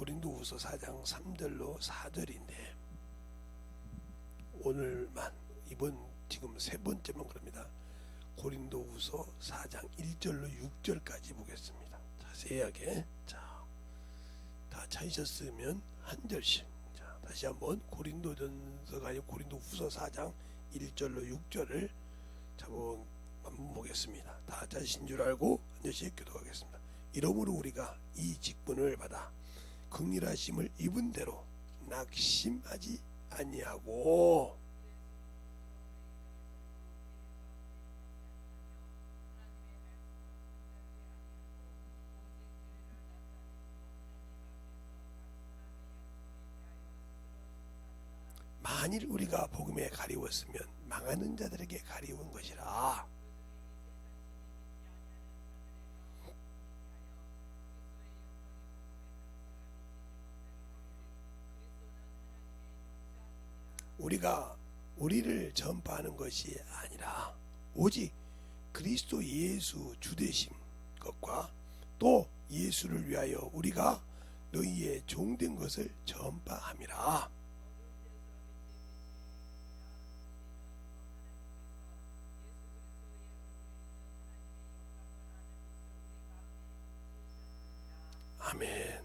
고린도후서 4장 3절로 4절인데 오늘만 이번 지금 세 번째만 그럽니다. 고린도후서 4장 1절로 6절까지 보겠습니다. 자세하게 다 찾으셨으면 한 절씩. 자, 다시 한번 고린도전서가 아니고 고린도후서 4장 1절로 6절을 한번 보겠습니다. 다 찾으신 줄 알고 한 절씩 교독하겠습니다. 이러므로 우리가 이 직분을 받아 긍휼하심을 입은 대로 낙심하지 아니하고 만일 우리가 복음에 가리웠으면 망하는 자들에게 가리운 것이라. 우리가 우리를 전파하는 것이 아니라 오직 그리스도 예수 주되신 것과 또 예수를 위하여 우리가 너희의 종된 것을 전파함이라. 아멘.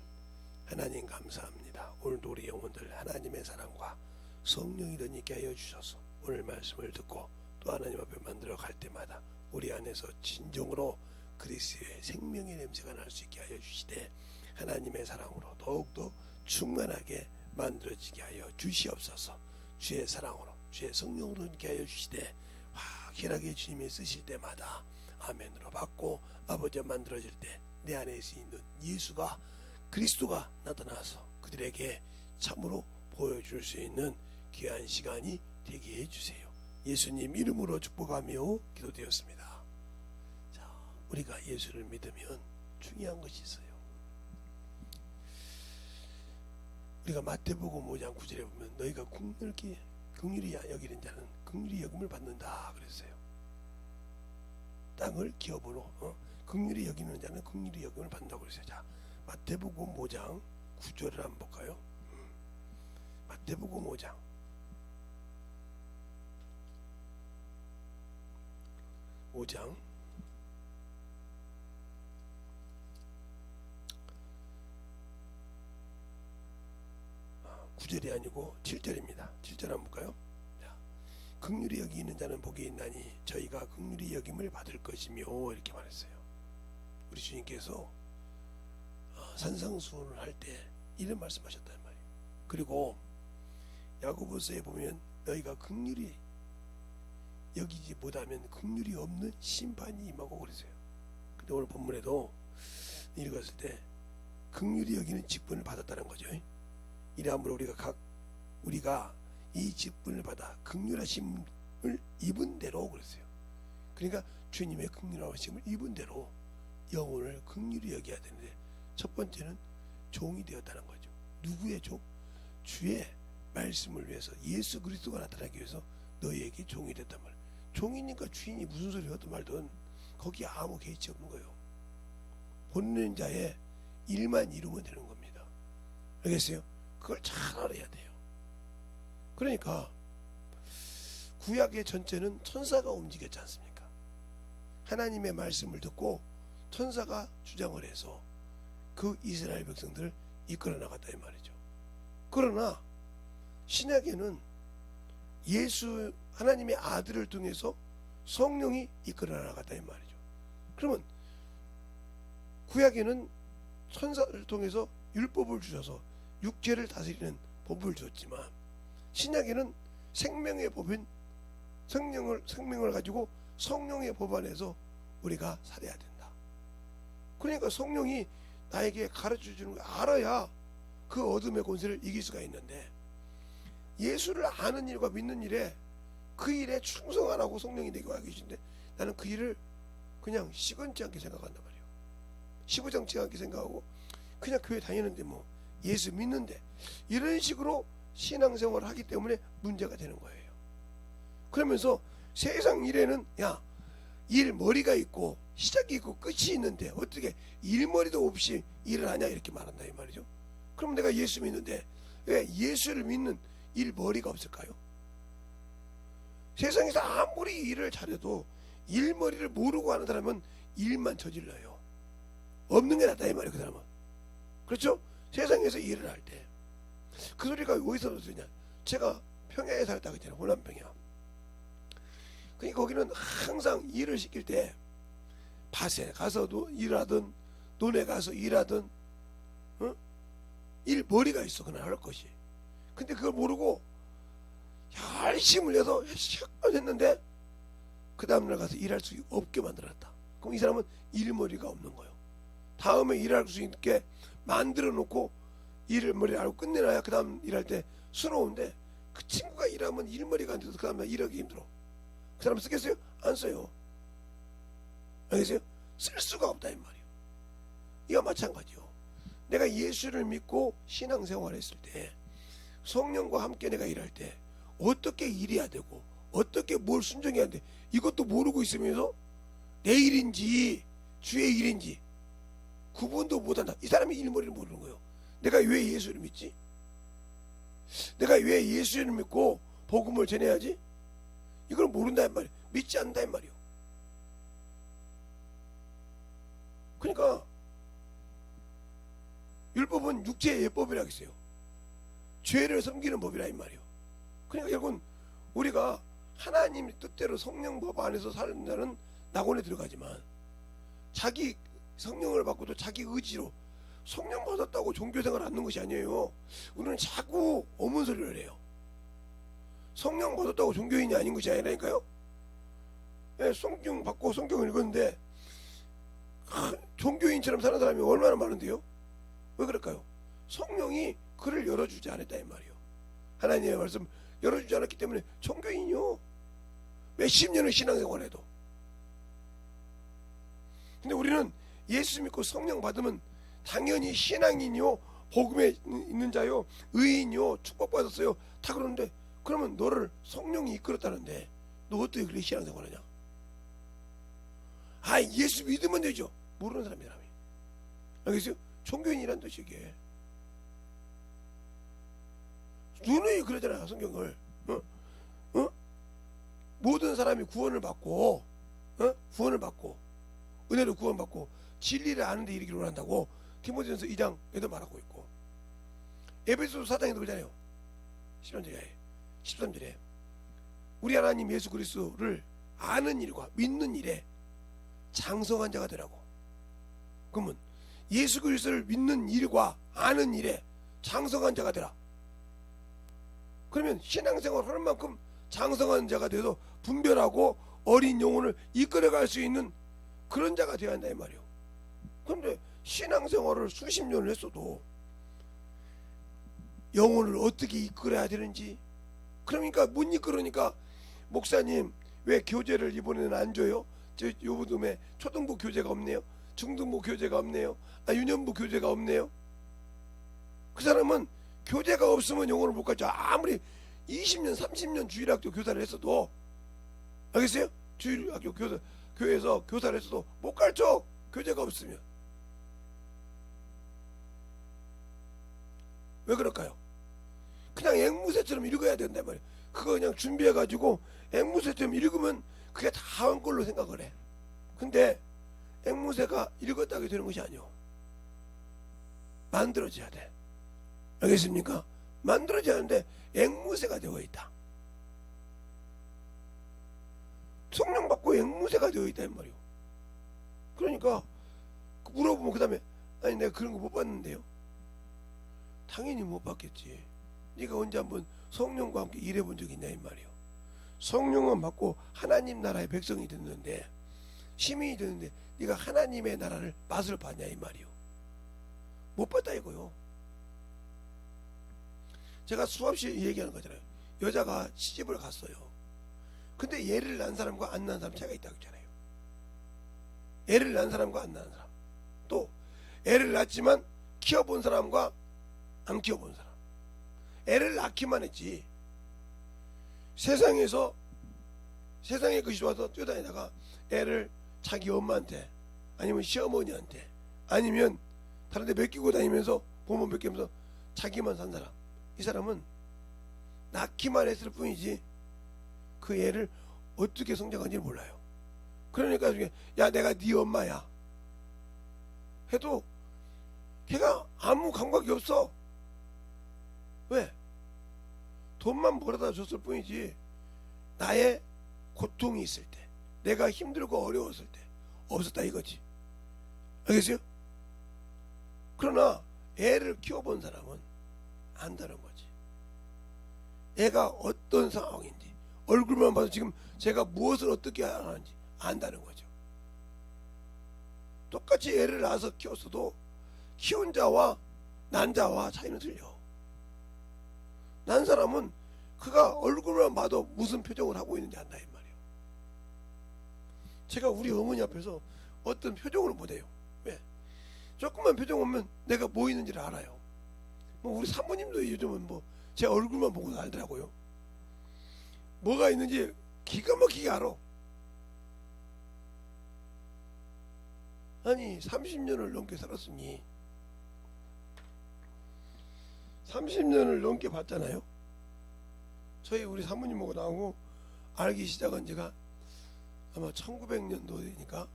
하나님 감사합니다. 오늘도 우리 영혼들 하나님의 사랑과 성령이 더 있게 하여 주셔서 오늘 말씀을 듣고 또 하나님 앞에 만들어 갈 때마다 우리 안에서 진정으로 그리스도의 생명의 냄새가 날 수 있게 하여 주시되 하나님의 사랑으로 더욱더 충만하게 만들어지게 하여 주시옵소서. 주의 사랑으로 주의 성령으로 있게 하여 주시되 확실하게 주님이 쓰실 때마다 아멘으로 받고 아버지가 만들어질 때 내 안에 있는 예수가 그리스도가 나타나서 그들에게 참으로 보여줄 수 있는 귀한 시간이 되게 해주세요. 예수님 이름으로 축복하며 기도되었습니다. 자, 우리가 예수를 믿으면 중요한 것이 있어요. 우리가 마태복음 5장 9절에 보면 너희가 긍휼히 여기는 자는 긍휼히 여김을 받는다 그랬어요. 땅을 기업으로 긍휼히 여기는 자는 긍휼히 여김을 받는다고 그랬어요. 자, 마태복음 5장 9절을 한번 볼까요? 마태복음 5장 9절이 아니고 7절입니다. 7절 한번 볼까요? 자, 긍휼히 여기는 자는 복이 있나니 저희가 긍휼히 여김을 받을 것이며 이렇게 말했어요. 우리 주님께서 산상수훈을 할 때 이런 말씀하셨단 말이에요. 그리고 야고보서에 보면 너희가 긍휼히 여기지 못하면 긍휼이 없는 심판이 임하고 그랬어요. 근데 오늘 본문에도 읽었을 때 긍휼히 여기는 직분을 받았다는 거죠. 이러므로 우리가 이 직분을 받아 긍휼하심을 입은 대로 그랬어요. 그러니까 주님의 긍휼하심을 입은 대로 영혼을 긍휼히 여겨야 되는데 첫 번째는 종이 되었다는 거죠. 누구의 종? 주의 말씀을 위해서 예수 그리스도가 나타나기 위해서 너희에게 종이 됐단 말이에요. 종이니까 주인이 무슨 소리 하든 말든 거기에 아무 개의치 없는 거예요. 보내는 자의 일만 이루면 되는 겁니다. 알겠어요? 그걸 잘 알아야 돼요. 그러니까 구약의 전체는 천사가 움직였지 않습니까? 하나님의 말씀을 듣고 천사가 주장을 해서 그 이스라엘 백성들을 이끌어 나갔다 이 말이죠. 그러나 신약에는 예수 하나님의 아들을 통해서 성령이 이끌어 나갔다 이 말이죠. 그러면 구약에는 천사를 통해서 율법을 주셔서 육체를 다스리는 법을 줬지만 신약에는 생명의 법인 생명을 가지고 성령의 법 안에서 우리가 살아야 된다. 그러니까 성령이 나에게 가르쳐 주는 걸 알아야 그 어둠의 권세를 이길 수가 있는데 예수를 아는 일과 믿는 일에 그 일에 충성 안 하고 성령이 내게 와 계신데 나는 그 일을 그냥 시건치 않게 생각한단 말이에요. 시부장치 않게 생각하고 그냥 교회 다니는데 뭐 예수 믿는데 이런 식으로 신앙생활을 하기 때문에 문제가 되는 거예요. 그러면서 세상 일에는 일 머리가 있고 시작이 있고 끝이 있는데 어떻게 일머리도 없이 일을 하냐 이렇게 말한다 이 말이죠. 그럼 내가 예수 믿는데 왜 예수를 믿는 일머리가 없을까요? 세상에서 아무리 일을 잘해도 일머리를 모르고 하는 사람은 일만 저질러요. 없는 게 낫다 이 말이에요. 그 사람은. 그렇죠? 세상에서 일을 할 때 그 소리가 어디서 들었냐? 제가 평양에 살았다고 했잖아요. 호남 평양. 그러니까 거기는 항상 일을 시킬 때 밭에 가서도 일하든 논에 가서 일하든 일머리가 있어. 그날 할 것이. 근데 그걸 모르고 열심히 해서 했는데 그 다음날 가서 일할 수 없게 만들었다. 그럼 이 사람은 일머리가 없는 거예요. 다음에 일할 수 있게 만들어 놓고 일머리를 알고 끝내놔야 그 다음 일할 때 수놓은데 그 친구가 일하면 일머리가 안 돼서 그 다음날 일하기 힘들어. 그 사람 쓰겠어요? 안 써요. 알겠어요? 쓸 수가 없다 이 말이에요. 이와 마찬가지요. 내가 예수를 믿고 신앙생활을 했을 때 성령과 함께 내가 일할 때 어떻게 일해야 되고 어떻게 뭘 순종해야 돼 이것도 모르고 있으면서 내 일인지 주의 일인지 구분도 못한다. 이 사람이 일머리를 모르는 거예요. 내가 왜 예수를 믿지? 내가 왜 예수를 믿고 복음을 전해야지? 이걸 모른다 이 말이에요. 믿지 않는다 이 말이에요. 그러니까 율법은 육체의 예법이라 했어요. 죄를 섬기는 법이라 이 말이에요. 그러니까 결국은 우리가 하나님 뜻대로 성령 법 안에서 사는 자는 낙원에 들어가지만 자기 성령을 받고도 자기 의지로 성령 받았다고 종교생활을 하는 것이 아니에요. 우리는 자꾸 어문 소리를 해요. 성령 받았다고 종교인이 아닌 것이 아니라니까요. 예, 성경 받고 성경을 읽었는데 종교인처럼 사는 사람이 얼마나 많은데요. 왜 그럴까요? 성령이 그를 열어주지 않았다 이 말이에요. 하나님의 말씀 열어주지 않았기 때문에 종교인이요. 몇십 년을 신앙생활해도. 근데 우리는 예수 믿고 성령 받으면 당연히 신앙인이요, 복음에 있는 자요, 의인이요, 축복받았어요. 다 그러는데 그러면 너를 성령이 이끌었다는데 너 어떻게 그렇게 신앙생활하냐? 아, 예수 믿으면 되죠. 모르는 사람이라며. 알겠어요? 종교인이란 뜻이 이게. 누누이 그러잖아 성경을. 모든 사람이 구원을 받고 구원을 받고 은혜로 구원받고 진리를 아는 데 이르기를 원한다고 디모데전서 2장에도 말하고 있고 에베소서 4장에도 그러잖아요. 13절에 우리 하나님 예수 그리스도를 아는 일과 믿는 일에 장성한 자가 되라고. 그러면 예수 그리스도를 믿는 일과 아는 일에 장성한 자가 되라. 그러면 신앙생활 하는 만큼 장성한 자가 돼서 분별하고 어린 영혼을 이끌어갈 수 있는 그런 자가 되어야 한다 이 말이에요. 그런데 신앙생활을 수십 년을 했어도 영혼을 어떻게 이끌어야 되는지, 그러니까 못 이끌으니까 목사님 왜 교재를 이번에는 안 줘요? 저 요즘에 초등부 교재가 없네요. 중등부 교재가 없네요. 유년부 교재가 없네요. 그 사람은 교재가 없으면 영혼을 못 가르쳐. 아무리 20년 30년 주일학교 교사를 했어도, 알겠어요? 주일학교 교회에서 교사를 했어도 못 가르쳐. 교재가 없으면. 왜 그럴까요? 그냥 앵무새처럼 읽어야 된단 말이에요. 그거 그냥 준비해가지고 앵무새처럼 읽으면 그게 다 한 걸로 생각을 해. 근데 앵무새가 읽었다고 되는 것이 아니오. 만들어져야 돼. 알겠습니까? 만들어져야 하는데 앵무새가 되어 있다. 성령 받고 앵무새가 되어 있다 이 말이오. 그러니까 물어보면 그 다음에 아니 내가 그런 거 못 봤는데요. 당연히 못 봤겠지. 네가 언제 한번 성령과 함께 일해본 적이 있냐 이 말이오. 성령은 받고 하나님 나라의 백성이 됐는데, 시민이 됐는데 네가 하나님의 나라를 맛을 봤냐 이 말이오. 못 봤다 이거요. 제가 수없이 얘기하는 거잖아요. 여자가 시집을 갔어요. 근데 애를 낳은 사람과 안 낳은 사람 차이가 있다고 했잖아요. 애를 낳은 사람과 안 낳은 사람, 또 애를 낳았지만 키워본 사람과 안 키워본 사람. 애를 낳기만 했지 세상에 것이 좋아서 뛰어다니다가 애를 자기 엄마한테 아니면 시어머니한테 아니면 다른 데 맡기고 다니면서 부모 맡기면서 자기만 산 사람, 이 사람은 낳기만 했을 뿐이지 그 애를 어떻게 성장한지 몰라요. 그러니까 중에 야 내가 네 엄마야 해도 걔가 아무 감각이 없어. 왜? 돈만 벌어다 줬을 뿐이지 나의 고통이 있을 때, 내가 힘들고 어려웠을 때 없었다 이거지. 알겠어요? 그러나 애를 키워본 사람은 안다는 거지. 애가 어떤 상황인지, 얼굴만 봐도 지금 제가 무엇을 어떻게 하는지 안다는 거죠. 똑같이 애를 낳아서 키웠어도 키운 자와 난 자와 차이는 틀려. 난 사람은 그가 얼굴만 봐도 무슨 표정을 하고 있는지 안다 이 말이에요. 제가 우리 어머니 앞에서 어떤 표정을 못해요. 왜? 조금만 표정 오면 내가 뭐 있는지를 알아요. 뭐 우리 사모님도 요즘은 뭐 제 얼굴만 보고 알더라고요. 뭐가 있는지 기가 막히게 알아. 아니 30년을 넘게 살았으니 30년을 넘게 봤잖아요. 저희 우리 사모님하고 나하고 알기 시작한 지가 아마 1900년도니까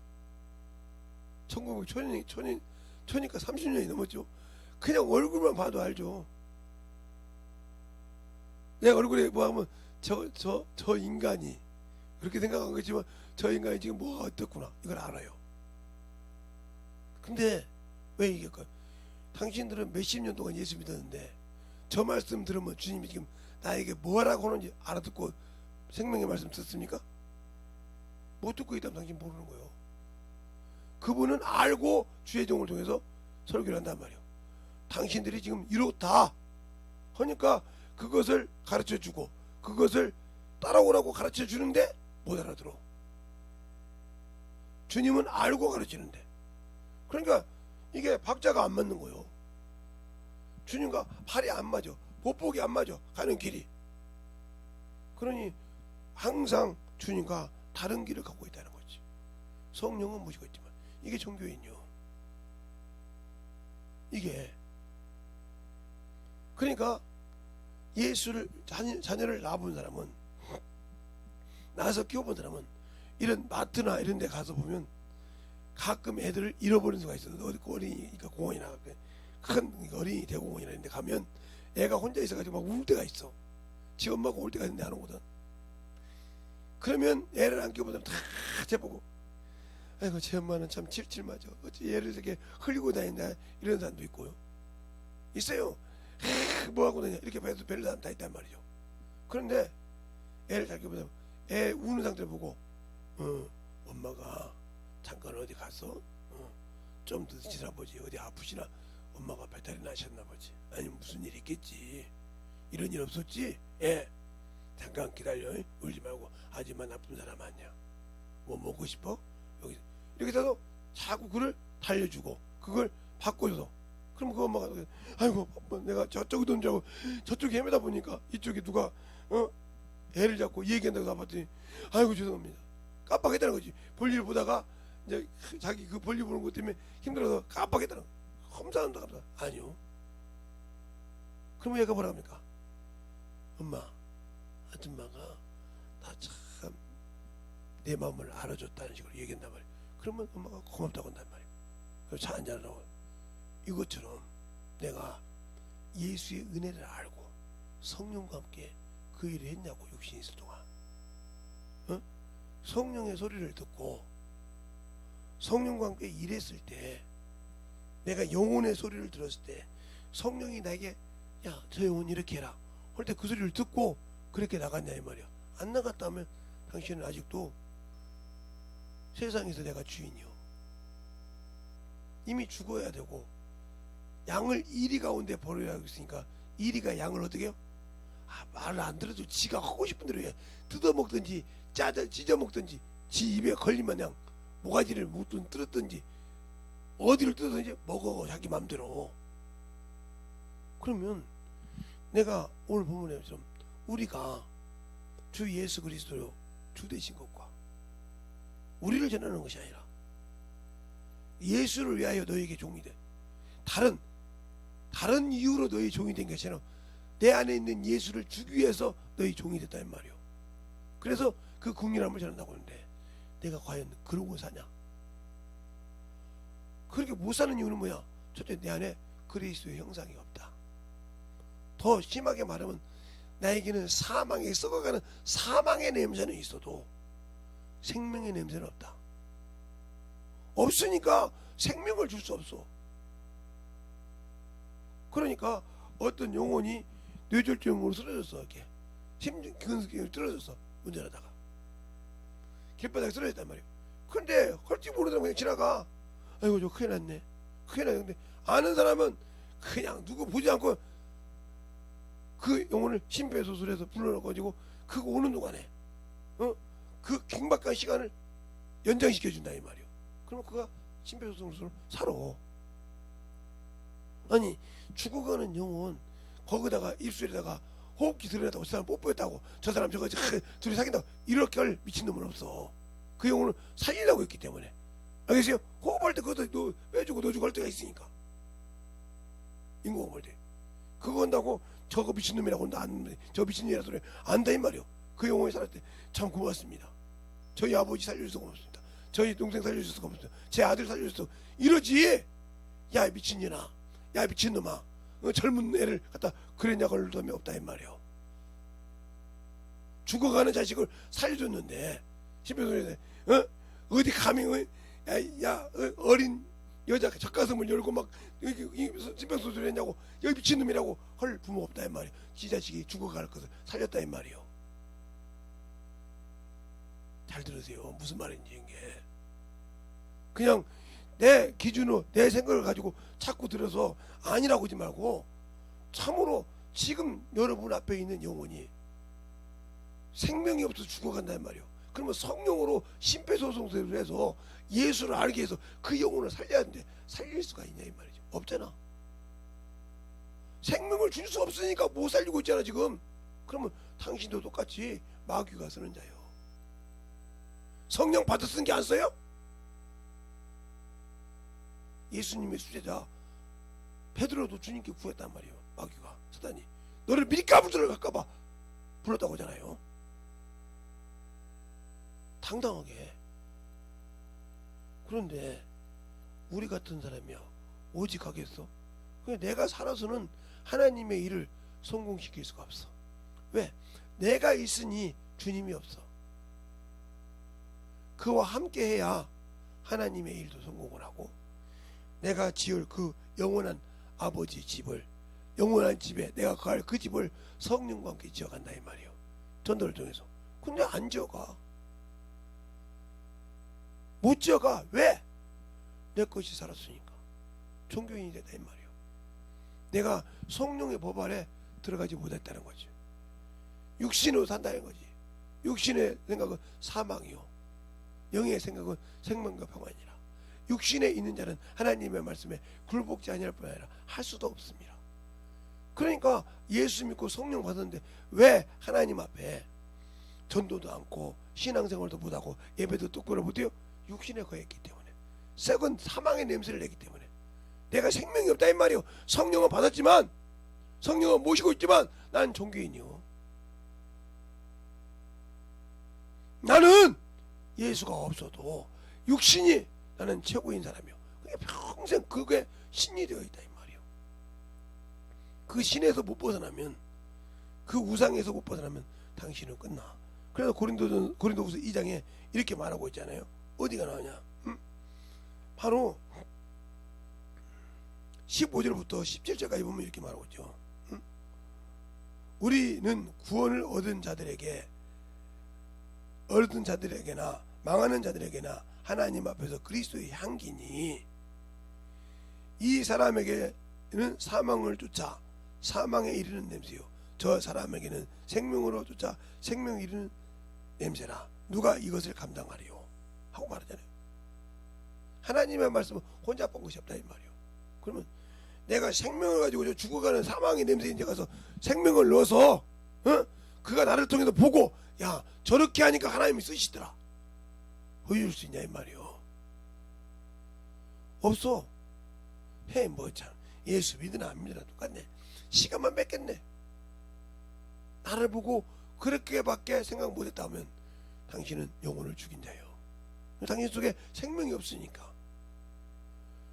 1900초니까 30년이 넘었죠. 그냥 얼굴만 봐도 알죠. 내 얼굴에 뭐 하면 저 인간이 그렇게 생각한 거지만 저 인간이 지금 뭐가 어떻구나 이걸 알아요. 근데 왜 이길까요? 당신들은 몇십 년 동안 예수 믿었는데 저 말씀 들으면 주님이 지금 나에게 뭐라고 하는지 알아듣고 생명의 말씀 듣습니까? 못 듣고 있다면 당신 모르는 거예요. 그분은 알고 주의 종을 통해서 설교를 한단 말이에요. 당신들이 지금 이렇다 하니까 그것을 가르쳐주고 그것을 따라오라고 가르쳐주는데 못 알아들어. 주님은 알고 가르치는데, 그러니까 이게 박자가 안 맞는 거예요. 주님과 팔이 안 맞아, 보폭이 안 맞아, 가는 길이. 그러니 항상 주님과 다른 길을 가고 있다는 거지. 성령은 모시고 있지만 이게 종교인요. 이게 그러니까 예수를 자녀를 낳아본 사람은, 낳아서 키워본 사람은 이런 마트나 이런 데 가서 보면 가끔 애들을 잃어버리는 수가 있어. 어디 어린이니까 공원이나 큰 어린이 대공원이나 이런 데 가면 애가 혼자 있어가지고 막 울 때가 있어. 지 엄마가 올 때가 있는데 안 오거든. 그러면 애를 안 키워본 사람 다 재보고 아이고 제 엄마는 참 칠칠맞아, 어찌 얘를 이렇게 흘리고 다닌다 이런 사람도 있고요. 있어요. 뭐하고 다냐 이렇게 배도 별로 사람 다 있단 말이죠. 그런데 애를 잘 키워보면 애 우는 상태를 보고 엄마가 잠깐 어디 갔어? 좀 늦으시나 보지. 어디 아프시나? 엄마가 배탈이 나셨나 보지. 아니 무슨 일 있겠지. 이런 일 없었지? 예. 잠깐 기다려. 울지 말고. 하지만 나쁜 사람 아니야. 뭐 먹고 싶어? 여기 이렇게 해서 자꾸 그를 달려주고 그걸 바꿔줘서, 그럼 그 엄마가 아이고 내가 저쪽에 돈 주고 저쪽에 헤매다 보니까 이쪽에 누가 애를 잡고 얘기한다고 나봤더니 아이고 죄송합니다. 깜빡했다는 거지. 볼일 보다가 이제 자기 그 볼일 보는 것 때문에 힘들어서 깜빡했다는 거야. 험사한다 감사. 아니요. 그러면 얘가 뭐라 합니까? 엄마, 아줌마가 나 참 내 마음을 알아줬다는 식으로 얘기한단 말이야. 그러면 엄마가 고맙다고 한단 말이야. 그래서 차 한잔하라고. 이것처럼 내가 예수의 은혜를 알고 성령과 함께 그 일을 했냐고, 육신이 있을 동안. 성령의 소리를 듣고 성령과 함께 일했을 때, 내가 영혼의 소리를 들었을 때 성령이 나에게 야 저 영혼 이렇게 해라 할 때 그 소리를 듣고 그렇게 나갔냐 이 말이야. 안 나갔다면 당신은 아직도 세상에서 내가 주인이요, 이미 죽어야 되고 양을 이리 가운데 버려야 있으니까 이리가 양을 어떻게 해요? 말을 안 들어도 지가 하고 싶은 대로 해. 뜯어먹든지 찢어먹든지 지 입에 걸리면 그냥 모가지를 묻든 뜯었든지 어디를 뜯든지 먹어 자기 맘대로. 그러면 내가 오늘 본문에처럼 우리가 주 예수 그리스도로 주 되신 것과 우리를 전하는 것이 아니라 예수를 위하여 너에게 종이 돼 다른 다른 이유로 너희 종이 된 것이 아니라 내 안에 있는 예수를 주기 위해서 너희 종이 됐다 이 말이요. 그래서 그 긍휼함을 전한다고 하는데 내가 과연 그러고 사냐? 그렇게 못 사는 이유는 뭐야? 첫째, 내 안에 그리스도의 형상이 없다. 더 심하게 말하면 나에게는 사망에 썩어가는 사망의 냄새는 있어도 생명의 냄새는 없다. 없으니까 생명을 줄 수 없어. 그러니까 어떤 영혼이 뇌졸중으로 쓰러졌어. 이렇게 심근경이 떨어졌어. 운전하다가 길바닥에 쓰러졌단 말이야. 근데 할지 모르는 그냥 지나가. 아이고 저 큰일 났네. 큰일 났는데 아는 사람은 그냥 누구 보지 않고 그 영혼을 심폐소생술해서 불러넣어가지고 그거 오는 동안에 그 긴박한 시간을 연장시켜준다 이 말이요. 그러면 그가 심폐소생술로 살아. 아니 죽어가는 영혼 거기다가 입술에다가 호흡기 들여놨다고 저 사람 뽀뽀했다고 저 사람 저거 둘이 사귄다고 이렇게 할 미친놈은 없어. 그 영혼을 살리려고 했기 때문에. 알겠어요? 호흡할 때 그것도 빼주고 넣어주고 할 때가 있으니까 인공호흡할 때 그거 한다고 저거 미친놈이라고 저 미친놈이라 소리 안다 이 말이요. 그 영혼이 살았을 때 참 고맙습니다. 저희 아버지 살려주셔서 고맙습니다. 저희 동생 살려주셔서 고맙습니다. 제 아들 살려주셔서 이러지. 야 미친년아, 야 미친놈아, 젊은 애를 갖다 그랬냐고 할 놈이 없다 이 말이요. 죽어가는 자식을 살려줬는데 심폐소생술에 어디 감히 어린 여자 젖가슴을 열고 막 심폐소생술 했냐고 여기 미친놈이라고 할 부모 없다 이 말이요. 지 자식이 죽어갈 것을 살렸다 이 말이요. 잘 들으세요. 무슨 말인지 이게 그냥 내 기준으로 내 생각을 가지고 자꾸 들어서 아니라고 하지 말고 참으로 지금 여러분 앞에 있는 영혼이 생명이 없어서 죽어간다는 말이요. 그러면 성령으로 심폐소생술을 해서 예수를 알게 해서 그 영혼을 살려야 하는데 살릴 수가 있냐 이 말이죠. 없잖아. 생명을 줄 수 없으니까 못 살리고 있잖아 지금. 그러면 당신도 똑같이 마귀가 쓰는 자요. 성령 받아 쓴 게 안 써요? 예수님의 수제자 베드로도 주님께 구했단 말이에요. 마귀가 사단이 너를 미리 까불들어갈까봐 불렀다고 하잖아요. 당당하게. 그런데 우리 같은 사람이야 오직 하겠어? 그냥 내가 살아서는 하나님의 일을 성공시킬 수가 없어. 왜? 내가 있으니 주님이 없어. 그와 함께 해야 하나님의 일도 성공을 하고 내가 지을 그 영원한 아버지 집을 영원한 집에 내가 갈 그 집을 성령과 함께 지어간다 이 말이에요. 전도를 통해서. 근데 안 지어가. 못 지어가. 왜? 내 것이 살았으니까. 종교인이 됐다 이 말이에요. 내가 성령의 법 아래 들어가지 못했다는 거지. 육신으로 산다는 거지. 육신의 생각은 사망이요 영의 생각은 생명과 평안이라. 육신에 있는 자는 하나님의 말씀에 굴복지 아니할 뿐 아니라 할 수도 없습니다. 그러니까 예수 믿고 성령 받았는데 왜 하나님 앞에 전도도 않고 신앙생활도 못하고 예배도 똑바로 못해요? 육신에 거했기 때문에. 썩은 사망의 냄새를 내기 때문에. 내가 생명이 없다 이 말이요. 성령은 받았지만 성령은 모시고 있지만 난 종교인이요. 나는 예수가 없어도 육신이 나는 최고인 사람이요. 그게 평생 그게 신이 되어 있다 이 말이요. 그 신에서 못 벗어나면 그 우상에서 못 벗어나면 당신은 끝나. 그래서 고린도후서 2장에 이렇게 말하고 있잖아요. 어디가 나오냐? 바로 15절부터 17절까지 보면 이렇게 말하고 있죠. 우리는 구원을 얻은 자들에게나 망하는 자들에게나 하나님 앞에서 그리스도의 향기니 이 사람에게는 사망을 쫓아 사망에 이르는 냄새요 저 사람에게는 생명으로 쫓아 생명에 이르는 냄새라. 누가 이것을 감당하리요 하고 말하잖아요. 하나님의 말씀은 혼자 본 것이 없다 이 말이요. 그러면 내가 생명을 가지고 죽어가는 사망의 냄새에 이제 가서 생명을 넣어서 그가 나를 통해서 보고 야 저렇게 하니까 하나님이 쓰시더라 보여줄 수 있냐 이 말이요. 없어. 해 뭐 참 예수 믿으나 안 믿으나 똑같네. 시간만 뺏겠네. 나를 보고 그렇게밖에 생각 못했다면 당신은 영혼을 죽인 자예요. 당신 속에 생명이 없으니까.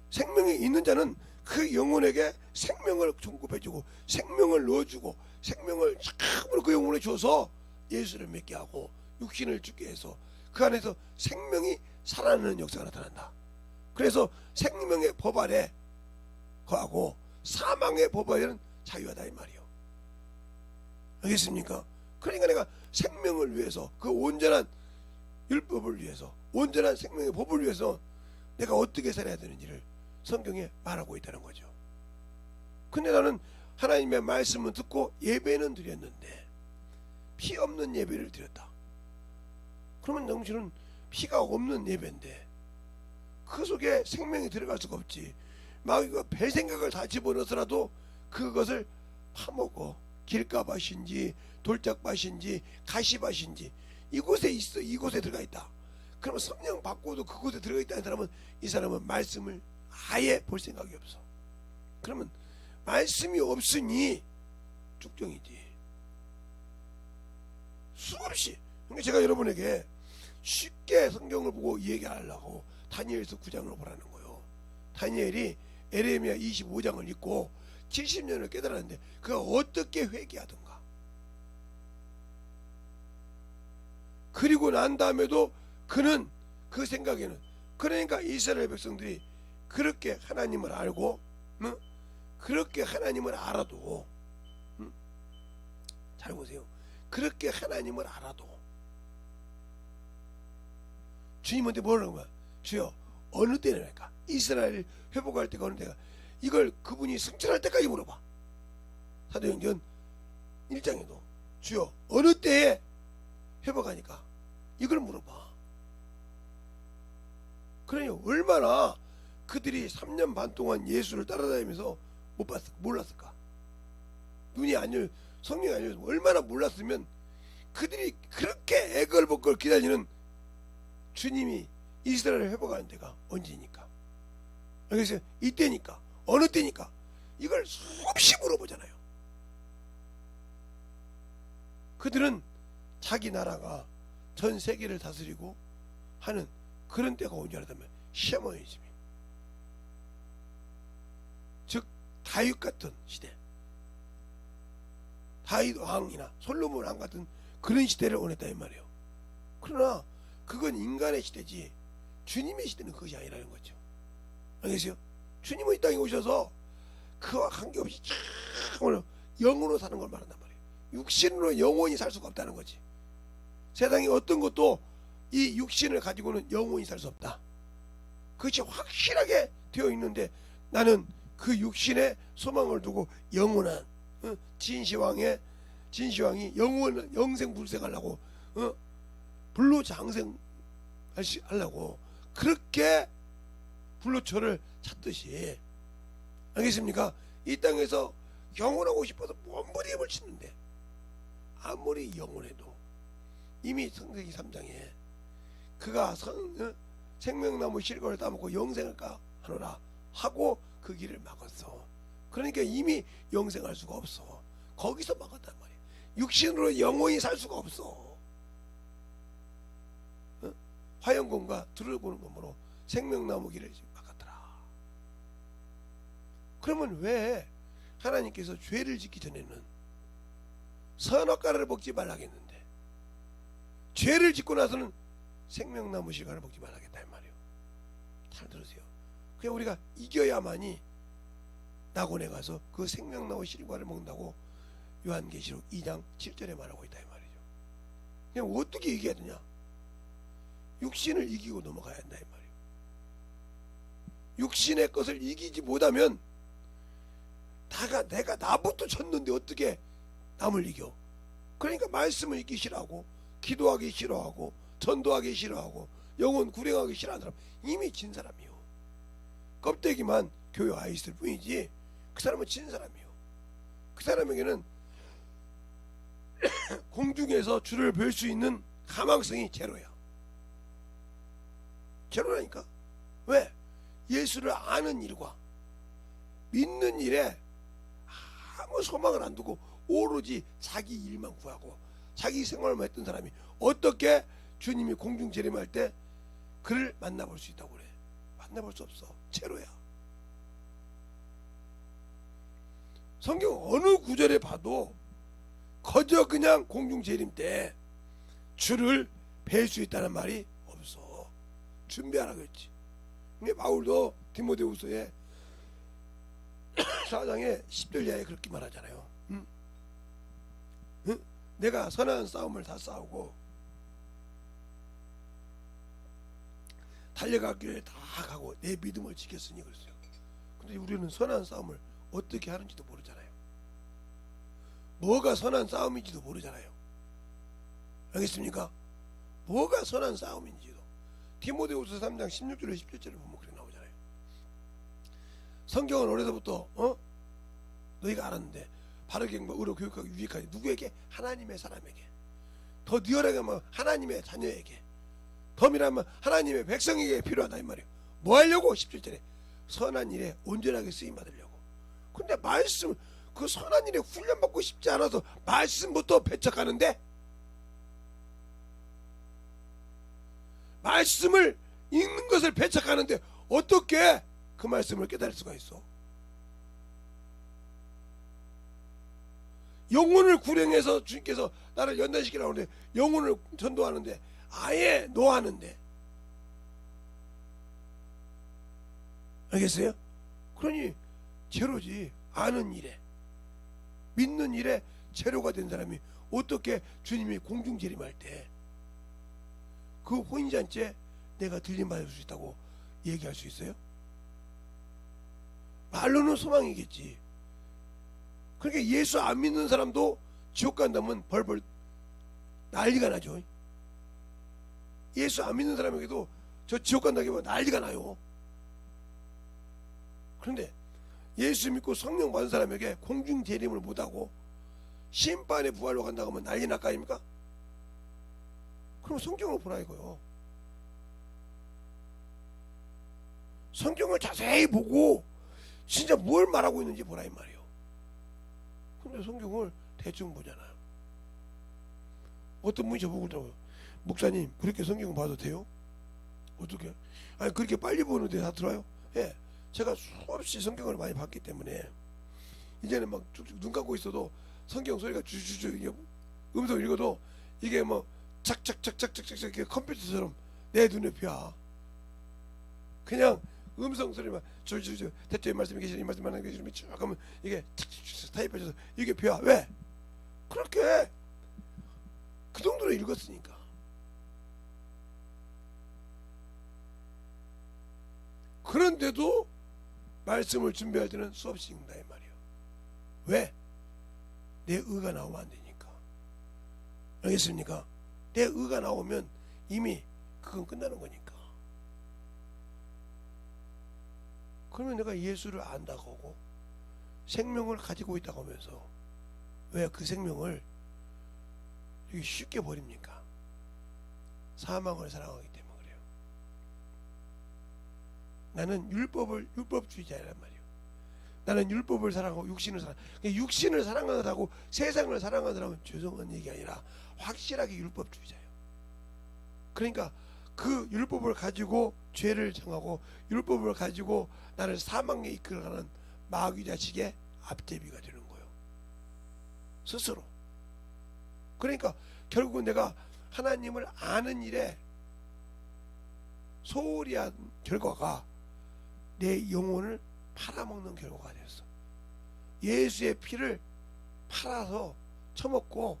생명이 있는 자는 그 영혼에게 생명을 공급해주고 생명을 넣어주고 생명을 참으로 그 영혼에 줘서 예수를 믿게 하고 육신을 죽게 해서 그 안에서 생명이 살아나는 역사가 나타난다. 그래서 생명의 법 아래 거하고 사망의 법 아래는 자유하다 이 말이요. 알겠습니까? 그러니까 내가 생명을 위해서 그 온전한 율법을 위해서 온전한 생명의 법을 위해서 내가 어떻게 살아야 되는지를 성경에 말하고 있다는 거죠. 근데 나는 하나님의 말씀을 듣고 예배는 드렸는데 피 없는 예배를 드렸다. 그러면 당신은 피가 없는 예배인데 그 속에 생명이 들어갈 수가 없지. 마귀가 별 생각을 다 집어넣어서라도 그것을 파먹어. 길가밭인지 돌짝밭인지 가시밭인지 이곳에 있어. 이곳에 들어가 있다. 그러면 성령 받고도 그곳에 들어가 있다는 사람은 이 사람은 말씀을 아예 볼 생각이 없어. 그러면 말씀이 없으니 쭉정이지. 수없이. 그러니까 제가 여러분에게 쉽게 성경을 보고 얘기하려고 다니엘서 9장을 보라는 거예요. 다니엘이 에레미야 25장을 읽고 70년을 깨달았는데 그가 어떻게 회개하던가. 그리고 난 다음에도 그는 그 생각에는 그러니까 이스라엘 백성들이 그렇게 하나님을 알고 그렇게 하나님을 알아도 잘 보세요. 그렇게 하나님을 알아도 주님한테 뭐라는 거야? 주여 어느 때랄까? 이스라엘 회복할 때가 어느 때가? 이걸 그분이 승천할 때까지 물어봐. 사도행전 1장에도 주여 어느 때에 회복하니까 이걸 물어봐. 그러니 얼마나 그들이 3년 반 동안 예수를 따라다니면서 몰랐을까? 눈이 안 열, 성령이 안 열려서 얼마나 몰랐으면 그들이 그렇게 애걸복걸 기다리는 주님이 이스라엘을 회복하는 때가 언제니까? 알겠어요? 이때니까. 어느 때니까? 이걸 수없이 물어보잖아요. 그들은 자기 나라가 전 세계를 다스리고 하는 그런 때가 온 줄 알았다면 샤머니즘이, 즉 다윗 같은 시대, 다윗 왕이나 솔로몬 왕 같은 그런 시대를 원했다 이 말이에요. 그러나 그건 인간의 시대지 주님의 시대는 그것이 아니라는 거죠. 알겠어요? 주님은 이 땅에 오셔서 그와 관계없이 참으로 영으로 사는 걸 말한단 말이에요. 육신으로 영원히 살 수가 없다는 거지. 세상에 어떤 것도 이 육신을 가지고는 영원히 살 수 없다. 그것이 확실하게 되어 있는데 나는 그 육신에 소망을 두고 영원한 진시황이 영생불생하려고 불로장생 하려고 그렇게 불로초를 찾듯이, 알겠습니까? 이 땅에서 영원하고 싶어서 몸부림을 치는데 아무리 영원해도 이미 창세기 3장에 그가 생명나무 실과를 따먹고 영생을 하노라 하고 그 길을 막았어. 그러니까 이미 영생할 수가 없어. 거기서 막았단 말이야. 육신으로 영원히 살 수가 없어. 화영검과 들어보는 검으로 생명나무 길을 막았더라. 그러면 왜 하나님께서 죄를 짓기 전에는 선악과를 먹지 말라겠는데 죄를 짓고 나서는 생명나무 실과를 먹지 말라겠다 이 말이에요. 잘 들으세요. 그냥 우리가 이겨야만이 낙원에 가서 그 생명나무 실과를 먹는다고 요한계시록 2장 7절에 말하고 있다 이 말이죠. 그냥 어떻게 이겨야 되냐? 육신을 이기고 넘어가야 한다 이 말이에요. 육신의 것을 이기지 못하면 내가 나부터 졌는데 어떻게 남을 이겨? 그러니까 말씀을 읽기 싫어하고 기도하기 싫어하고 전도하기 싫어하고 영혼 구령하기 싫어하는 사람 이미 진 사람이요. 껍데기만 교회와 있을 뿐이지 그 사람은 진 사람이요. 그 사람에게는 공중에서 주를 뵐 수 있는 가망성이 제로야. 제로라니까. 왜? 예수를 아는 일과 믿는 일에 아무 소망을 안 두고 오로지 자기 일만 구하고 자기 생활만 했던 사람이 어떻게 주님이 공중 재림할 때 그를 만나볼 수 있다고 그래? 만나볼 수 없어. 제로야. 성경 어느 구절에 봐도 거저 그냥 공중 재림 때 주를 뵐 수 있다는 말이 없어. 준비하라 그랬지. 근데 바울도 디모데후서에 4장에 10절 이하에 그렇게 말하잖아요. 응? 응? 내가 선한 싸움을 다 싸우고 달려가기를 다 가고 내 믿음을 지켰으니 그랬어요. 근데 우리는 선한 싸움을 어떻게 하는지도 모르잖아요. 뭐가 선한 싸움인지도 모르잖아요. 알겠습니까? 뭐가 선한 싸움인지도. 디모데후서 3장 16절에 17절에 보면 그렇게 나오잖아요. 성경은 어려서부터 너희가 알았는데 바르게 의로 교육하고 유익하니 누구에게? 하나님의 사람에게. 더 리얼하게 하면 하나님의 자녀에게. 더 밀하면 하나님의 백성에게 필요하다 이 말이에요. 뭐 하려고? 17절에 선한 일에 온전하게 쓰임 받으려고. 근데 말씀, 그 선한 일에 훈련받고 싶지 않아서 말씀부터 배척하는데, 말씀을 읽는 것을 배척하는데 어떻게 그 말씀을 깨달을 수가 있어? 영혼을 구령해서 주님께서 나를 연단시키라고 하는데, 영혼을 전도하는데 아예 노하는데, 알겠어요? 그러니 제로지. 아는 일에, 믿는 일에 제로가 된 사람이 어떻게 주님이 공중재림할 때 그 혼인잔치에 내가 들림받을 수 있다고 얘기할 수 있어요? 말로는 소망이겠지. 그러니까 예수 안 믿는 사람도 지옥 간다면 벌벌 난리가 나죠. 예수 안 믿는 사람에게도 저 지옥 간다고 하면 난리가 나요. 그런데 예수 믿고 성령 받은 사람에게 공중 재림을 못하고 심판의 부활로 간다고 하면 난리 날까 아닙니까? 그럼 성경을 보라 이거요. 성경을 자세히 보고 진짜 뭘 말하고 있는지 보라 이 말이에요. 근데 성경을 대충 보잖아요. 어떤 분이 저보고 그러더라고요. 목사님 그렇게 성경 봐도 돼요? 어떻게? 아니 그렇게 빨리 보는데 다 들어요? 예. 제가 수없이 성경을 많이 봤기 때문에 이제는 막 쭉쭉 눈 감고 있어도 성경 소리가 주주주 음성 읽어도 이게 뭐 착착착착착착 컴퓨터처럼 내 눈앞이야. 그냥 음성 소리만 주주주 대표의 말씀이 계시니 이 말씀 하나님 계시니 쭉 하면 이게 착착착 타입해져서 이게 벼야. 왜? 그렇게 그 정도로 읽었으니까. 그런데도 말씀을 준비할 때는 수없이 읽는다 이 말이에요. 왜? 내 의가 나오면 안 되니까. 알겠습니까? 내 의가 나오면 이미 그건 끝나는 거니까. 그러면 내가 예수를 안다고 하고 생명을 가지고 있다고 하면서 왜 그 생명을 이렇게 쉽게 버립니까? 사망을 사랑하기 때문에 그래요. 나는 율법주의자란 말이에요. 나는 율법을 사랑하고 육신을 사랑. 육신을 사랑하다고 세상을 사랑하더라면 죄송한 얘기 아니라 확실하게 율법주의자예요. 그러니까 그 율법을 가지고 죄를 정하고 율법을 가지고 나를 사망에 이끌어가는 마귀 자식의 앞제비가 되는 거예요. 스스로. 그러니까 결국은 내가 하나님을 아는 일에 소홀히 한 결과가 내 영혼을 팔아먹는 결과가 됐어. 예수의 피를 팔아서 처먹고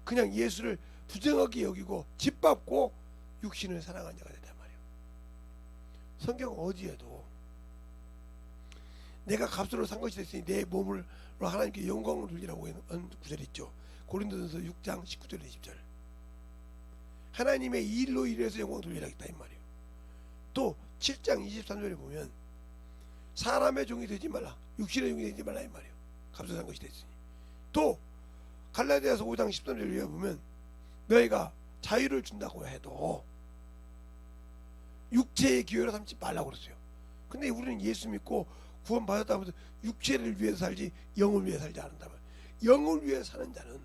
그냥 예수를 부정하게 여기고 짓밟고 육신을 사랑한 자가 됐단 말이에요. 성경 어디에도 내가 값으로 산 것이 됐으니 내 몸을 하나님께 영광을 돌리라고 하는 구절이 있죠. 고린도전서 6장 19절 20절. 하나님의 일로 일해서 영광을 돌리라겠다 이 말이에요. 또 7장 23절에 보면 사람의 종이 되지 말라, 육신의 종이 되지 말라 이 말이에요. 값으로 산 것이 됐으니. 또 갈라디아서 5장 13절에 보면 너희가 자유를 준다고 해도 육체의 기회로 삼지 말라고 그랬어요. 근데 우리는 예수 믿고 구원받았다고 해서 육체를 위해서 살지 영을 위해 살지 않는다. 영을 위해 사는 자는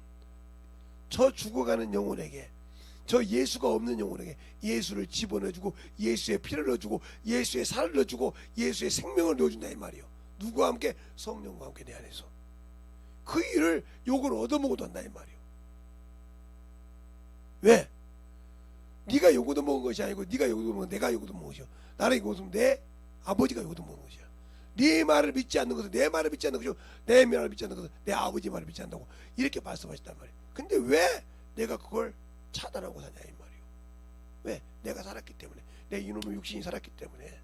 저 죽어가는 영혼에게, 저 예수가 없는 영혼에게 예수를 집어넣어주고 예수의 피를 넣어주고 예수의 살을 넣어주고 예수의 생명을 넣어준다 이 말이요. 누구와 함께? 성령과 함께 내 안에서. 그 일을 욕을 얻어먹어도 한다 이 말이요. 왜? 네가 욕 얻어먹은 것이 아니고 네가 욕 얻어먹은 내가 욕 얻어먹은 것이요. 나를 욕 얻어먹은 내 아버지가 욕 얻어먹은 것이야. 네 말을 믿지 않는 것은 내 말을 믿지 않는 것이고 내 말을 믿지 않는 것은 내 아버지 말을 믿지 않는다고 이렇게 말씀하셨단 말이에요. 근데 왜 내가 그걸 차단하고 사냐 이 말이에요. 왜? 내가 살았기 때문에, 내 이놈의 육신이 살았기 때문에,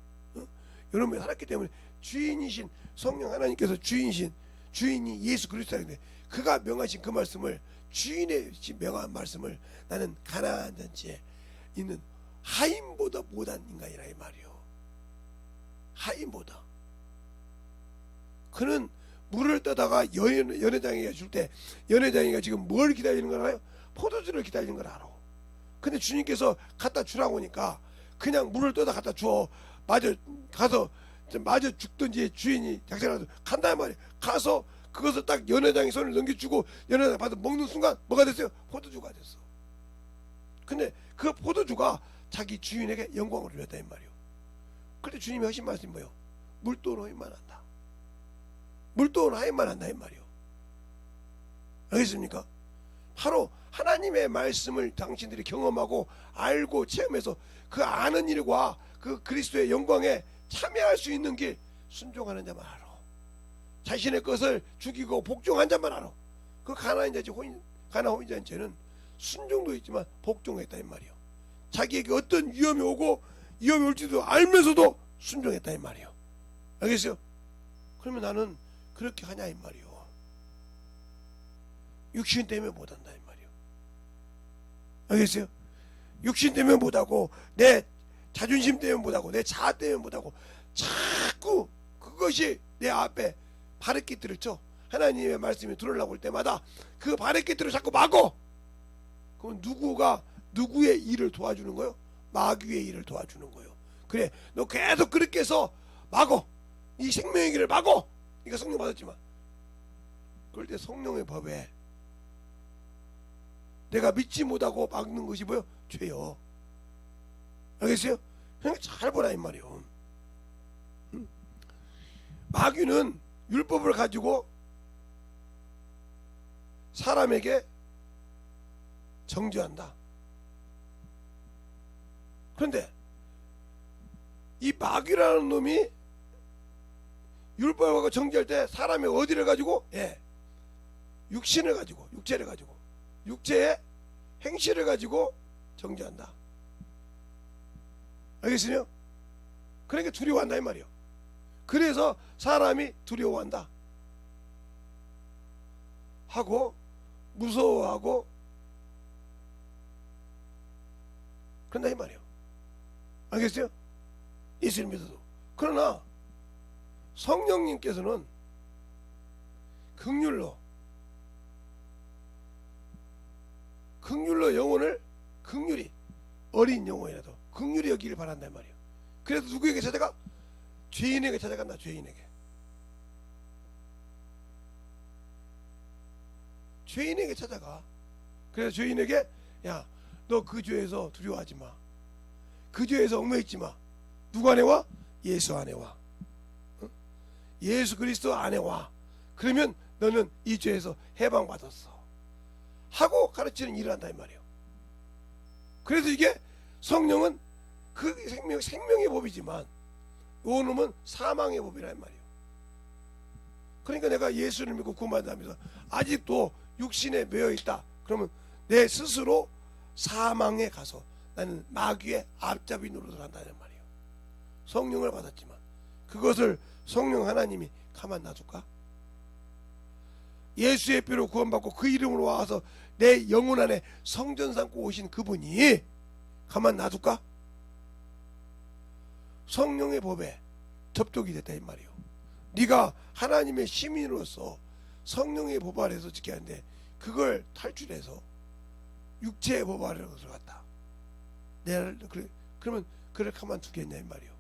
이놈의 살았기 때문에 주인이신 성령 하나님께서 주인이 예수 그리스도인데 그가 명하신 그 말씀을, 주인의 명한 말씀을 나는 가나안 잔치에 있는 하인보다 못한 인간이라 이 말이요. 하인보다. 그는 물을 떠다가 연회장에게 줄 때 연회장이가 지금 뭘 기다리는 걸 알아요? 포도주를 기다리는 걸 알아. 근데 주님께서 갖다 주라고 하니까 그냥 물을 떠다 갖다 줘. 마저 가서 마저 죽든지 주인이 작정하서 간다 말이야. 가서 그것을 딱 연회장에 손을 넘겨주고 연회장 받아 먹는 순간 뭐가 됐어요? 포도주가 됐어. 근데 그 포도주가 자기 주인에게 영광을 누렸다 이 말이요. 그런데 주님이 하신 말씀이 뭐예요? 물도는 하인만 한다. 물도는 하인만 한다 이 말이요. 알겠습니까? 바로 하나님의 말씀을 당신들이 경험하고 알고 체험해서 그 아는 일과 그 그리스도의 영광에 참여할 수 있는 길, 순종하는 자만 알아. 자신의 것을 죽이고 복종한 자만 알아. 그 가나안 혼인잔치는 순종도 있지만 복종했다 이 말이요. 자기에게 어떤 위험이 오고 위험이 올지도 알면서도 순종했다 이 말이요. 알겠어요? 그러면 나는 그렇게 하냐 이 말이요. 육신 때문에 못한다 이 말이요. 알겠어요? 육신 때문에 못하고 내 자존심 때문에 못하고 내 자아 때문에 못하고 자꾸 그것이 내 앞에 바리깨트를 쳐. 하나님의 말씀이 들어오려고 할 때마다 그 바리깨트를 자꾸 막어. 그럼 누구가 누구의 일을 도와주는 거요? 마귀의 일을 도와주는 거요. 그래, 너 계속 그렇게 해서 막어. 이 생명의 길을 막어. 이거 성령 받았지만, 그럴 때 성령의 법에 내가 믿지 못하고 막는 것이 뭐요? 죄요. 알겠어요? 그냥 잘 보라 이 말이요. 마귀는 율법을 가지고 사람에게 정죄한다. 그런데 이 마귀라는 놈이 율법하고 정죄할 때 사람이 어디를 가지고? 육신을 가지고, 육체를 가지고, 육체의 행실을 가지고 정죄한다. 알겠으요? 그러니까 두려워한다 이 말이요. 그래서 사람이 두려워한다 하고 무서워하고 그런다 이 말이요. 알겠어요? 예수를 믿어도. 그러나 성령님께서는 긍휼로 영혼을 긍휼히, 어린 영혼이라도 긍휼히 여기를 바란단 말이에요. 그래서 누구에게 찾아가? 죄인에게 찾아간다. 죄인에게 찾아가. 그래서 죄인에게, 야, 너 그 죄에서 두려워하지 마. 그 죄에서 얽매이지 마. 누구 안에 와? 예수 안에 와. 예수 그리스도 안에 와. 그러면 너는 이 죄에서 해방받았어 하고 가르치는 일을 한다 이 말이에요. 그래서 이게 성령은 그 생명의 법이지만 요놈은 사망의 법이란 말이에요. 그러니까 내가 예수를 믿고 구원받으면서 아직도 육신에 매여 있다. 그러면 내 스스로 사망에 가서 나는 마귀의 앞잡이 노릇을 한다는 말이에요. 성령을 받았지만 그것을 성령 하나님이 가만 놔둘까? 예수의 피로 구원받고 그 이름으로 와서 내 영혼 안에 성전 삼고 오신 그분이 가만 놔둘까? 성령의 법에 접촉이 됐다 이 말이에요. 네가 하나님의 시민으로서 성령의 법 아래서 지켜야 하는데 그걸 탈출해서 육체의 법 아래로 들어갔다. 그러면 그를 가만 두겠냐 이 말이에요.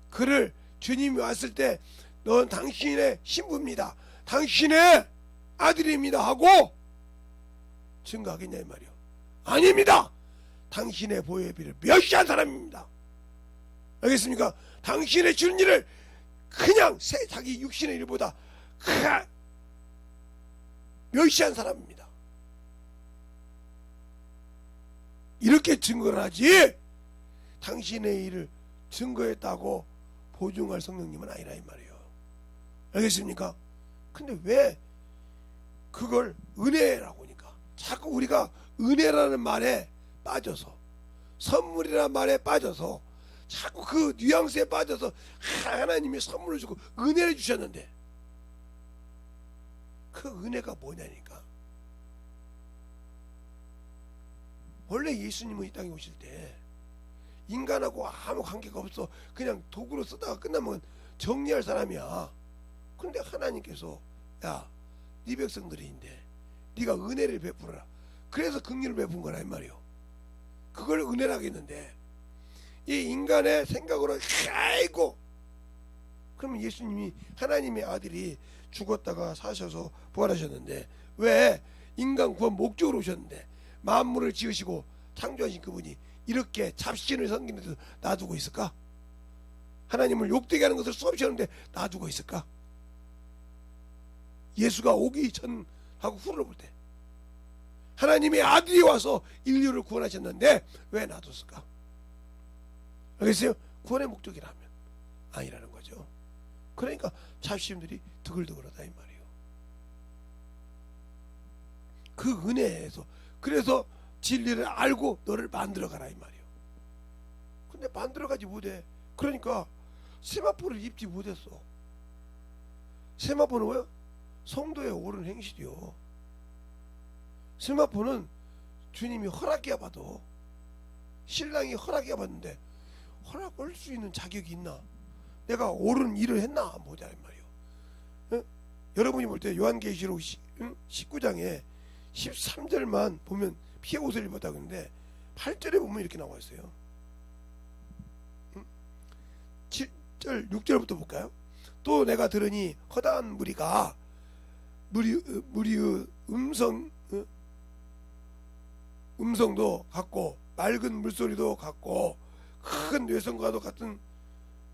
그를 주님이 왔을 때 넌 당신의 신부입니다, 당신의 아들입니다 하고 증거하겠냐 이 말이요. 아닙니다. 당신의 보혈비를 멸시한 사람입니다. 알겠습니까? 당신의 주는 일을 그냥 자기 육신의 일보다 멸시한 사람입니다. 이렇게 증거를 하지 당신의 일을 증거했다고 보증할 성령님은 아니라 이 말이에요. 알겠습니까? 근데 왜 그걸 은혜라고 하니까 자꾸 우리가 은혜라는 말에 빠져서 선물이라는 말에 빠져서 자꾸 그 뉘앙스에 빠져서 하나님이 선물을 주고 은혜를 주셨는데 그 은혜가 뭐냐니까. 원래 예수님은 이 땅에 오실 때 인간하고 아무 관계가 없어 그냥 도구로 쓰다가 끝나면 정리할 사람이야. 그런데 하나님께서 야, 네 백성들인데 네가 은혜를 베풀어라. 그래서 긍휼을 베푼 거라 이 말이요. 그걸 은혜라고 했는데 이 인간의 생각으로 아이고, 그러면 예수님이 하나님의 아들이 죽었다가 사셔서 부활하셨는데 왜 인간 구원 목적으로 오셨는데 만물을 지으시고 창조하신 그분이 이렇게 잡신을 섬기는 데서 놔두고 있을까? 하나님을 욕되게 하는 것을 수없이 하는데 놔두고 있을까? 예수가 오기 전하고 후를 볼 때 하나님의 아들이 와서 인류를 구원하셨는데 왜 놔뒀을까? 알겠어요? 구원의 목적이라면 아니라는 거죠. 그러니까 잡신들이 드글드글하다 이 말이에요. 그 은혜에서 그래서 진리를 알고 너를 만들어가라 이 말이에요. 근데 만들어가지 못해. 그러니까 세마포를 입지 못했어. 세마포는 뭐야? 성도의 옳은 행실이요. 세마포는 주님이 허락해 봐도 신랑이 허락해 봤는데 허락할 수 있는 자격이 있나? 내가 옳은 일을 했나? 보자 이 말이에요. 응? 여러분이 볼 때 요한계시록 19장에 13절만 보면 피해 옷을 입었다고 하는데 8절에 보면 이렇게 나와 있어요. 7절 6절부터 볼까요? 또 내가 들으니 허다한 무리가 무리의 음성도 같고 맑은 물소리도 같고 큰 뇌성과도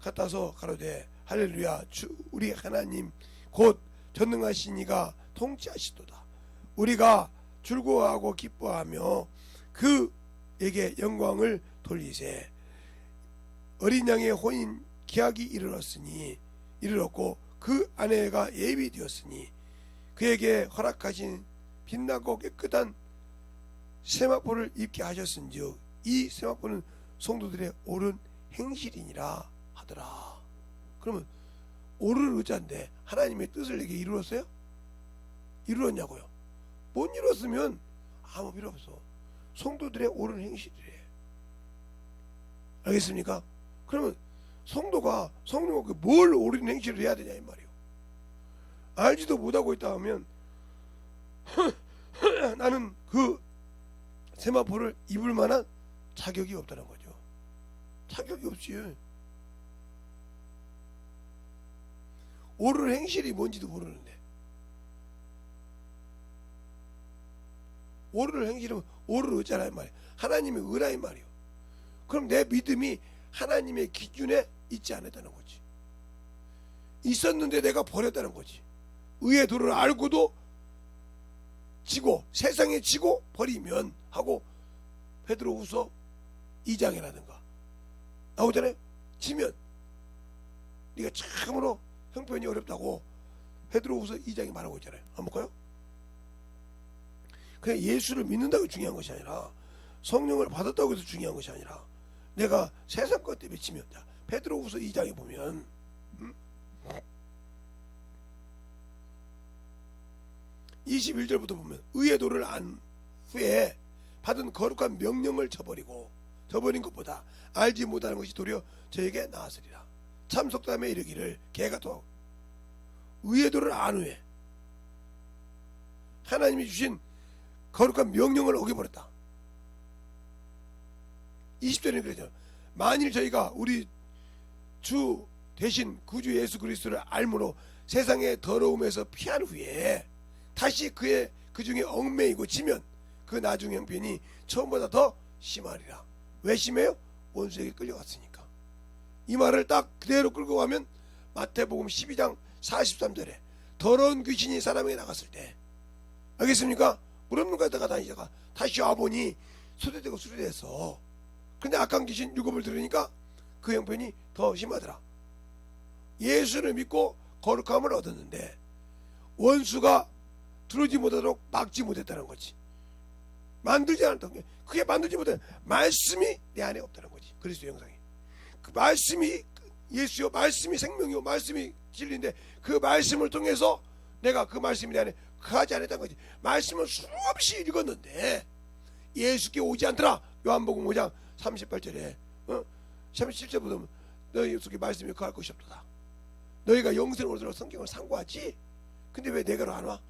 같아서 가로되 할렐루야 주 우리 하나님 곧 전능하신 이가 통치하시도다. 우리가 즐거워하고 기뻐하며 그에게 영광을 돌리세. 어린 양의 혼인 기약이 이르렀고 그 아내가 예비되었으니 그에게 허락하신 빛나고 깨끗한 세마포를 입게 하셨은즉 이 세마포는 성도들의 옳은 행실이니라 하더라. 그러면 옳은 의자인데 하나님의 뜻을 내게 이루었어요? 이루었냐고요? 못 이뤘으면 아무 필요 없어. 성도들의 옳은 행실이래. 알겠습니까? 그러면 성도가 성령과 뭘 옳은 행실을 해야 되냐 이 말이에요. 알지도 못하고 있다 하면 나는 그 세마포를 입을 만한 자격이 없다는 거죠. 자격이 없지. 옳은 행실이 뭔지도 모르는데 옳은 행실은 옳은 의자라 이 말이에요. 하나님의 의라 이 말이에요. 그럼 내 믿음이 하나님의 기준에 있지 않았다는 거지. 있었는데 내가 버렸다는 거지. 의의 도를 알고도 지고 세상에 지고 버리면 하고 베드로후서 2장이라든가 나오잖아요. 지면 네가 참으로 형편이 어렵다고 베드로후서 2장이 말하고 있잖아요. 한번 볼까요? 그냥 예수를 믿는다고 중요한 것이 아니라 성령을 받았다고 해서 중요한 것이 아니라 내가 세상 것 때문에 지면 베드로후서 2장에 보면 21절부터 보면 의의 도를 안 후에 받은 거룩한 명령을 저버린 것보다 알지 못하는 것이 도리어 저에게 나았으리라. 참속담에 이르기를 개가 또 의의 도를 안 후에 하나님이 주신 거룩한 명령을 어겨버렸다. 20절에 그러죠. 만일 저희가 우리 주 대신 구주 예수 그리스도를 알므로 세상의 더러움에서 피한 후에 다시 그 중에 얽매이고 지면 그 나중 형편이 처음보다 더 심하리라. 왜 심해요? 원수에게 끌려갔으니까. 이 말을 딱 그대로 끌고 가면 마태복음 12장 43절에 더러운 귀신이 사람에게 나갔을 때, 알겠습니까? 물 없는 곳에다가 다니다가 다시 와보니 수리되고 수리돼서, 근데 악한 귀신 율법을 들으니까 그 형편이 더 심하더라. 예수를 믿고 거룩함을 얻었는데 원수가 들어오지 못하도록 막지 못했다는 거지. 만들지 않았던 게, 그게 만들지 못한 말씀이 내 안에 없다는 거지. 그리스도 영상이, 그 말씀이 예수요, 말씀이 생명이요, 말씀이 진리인데 그 말씀을 통해서 내가 그 말씀이 내 안에 거하지 않았다는 거지. 말씀을 수없이 읽었는데 예수께 오지 않더라. 요한복음 5장 38절에 37절 보면 너희 속에 말씀이 거할 것이 없도다. 너희가 영생을 얻으러 성경을 상고하지. 근데 왜 내가로 안 와?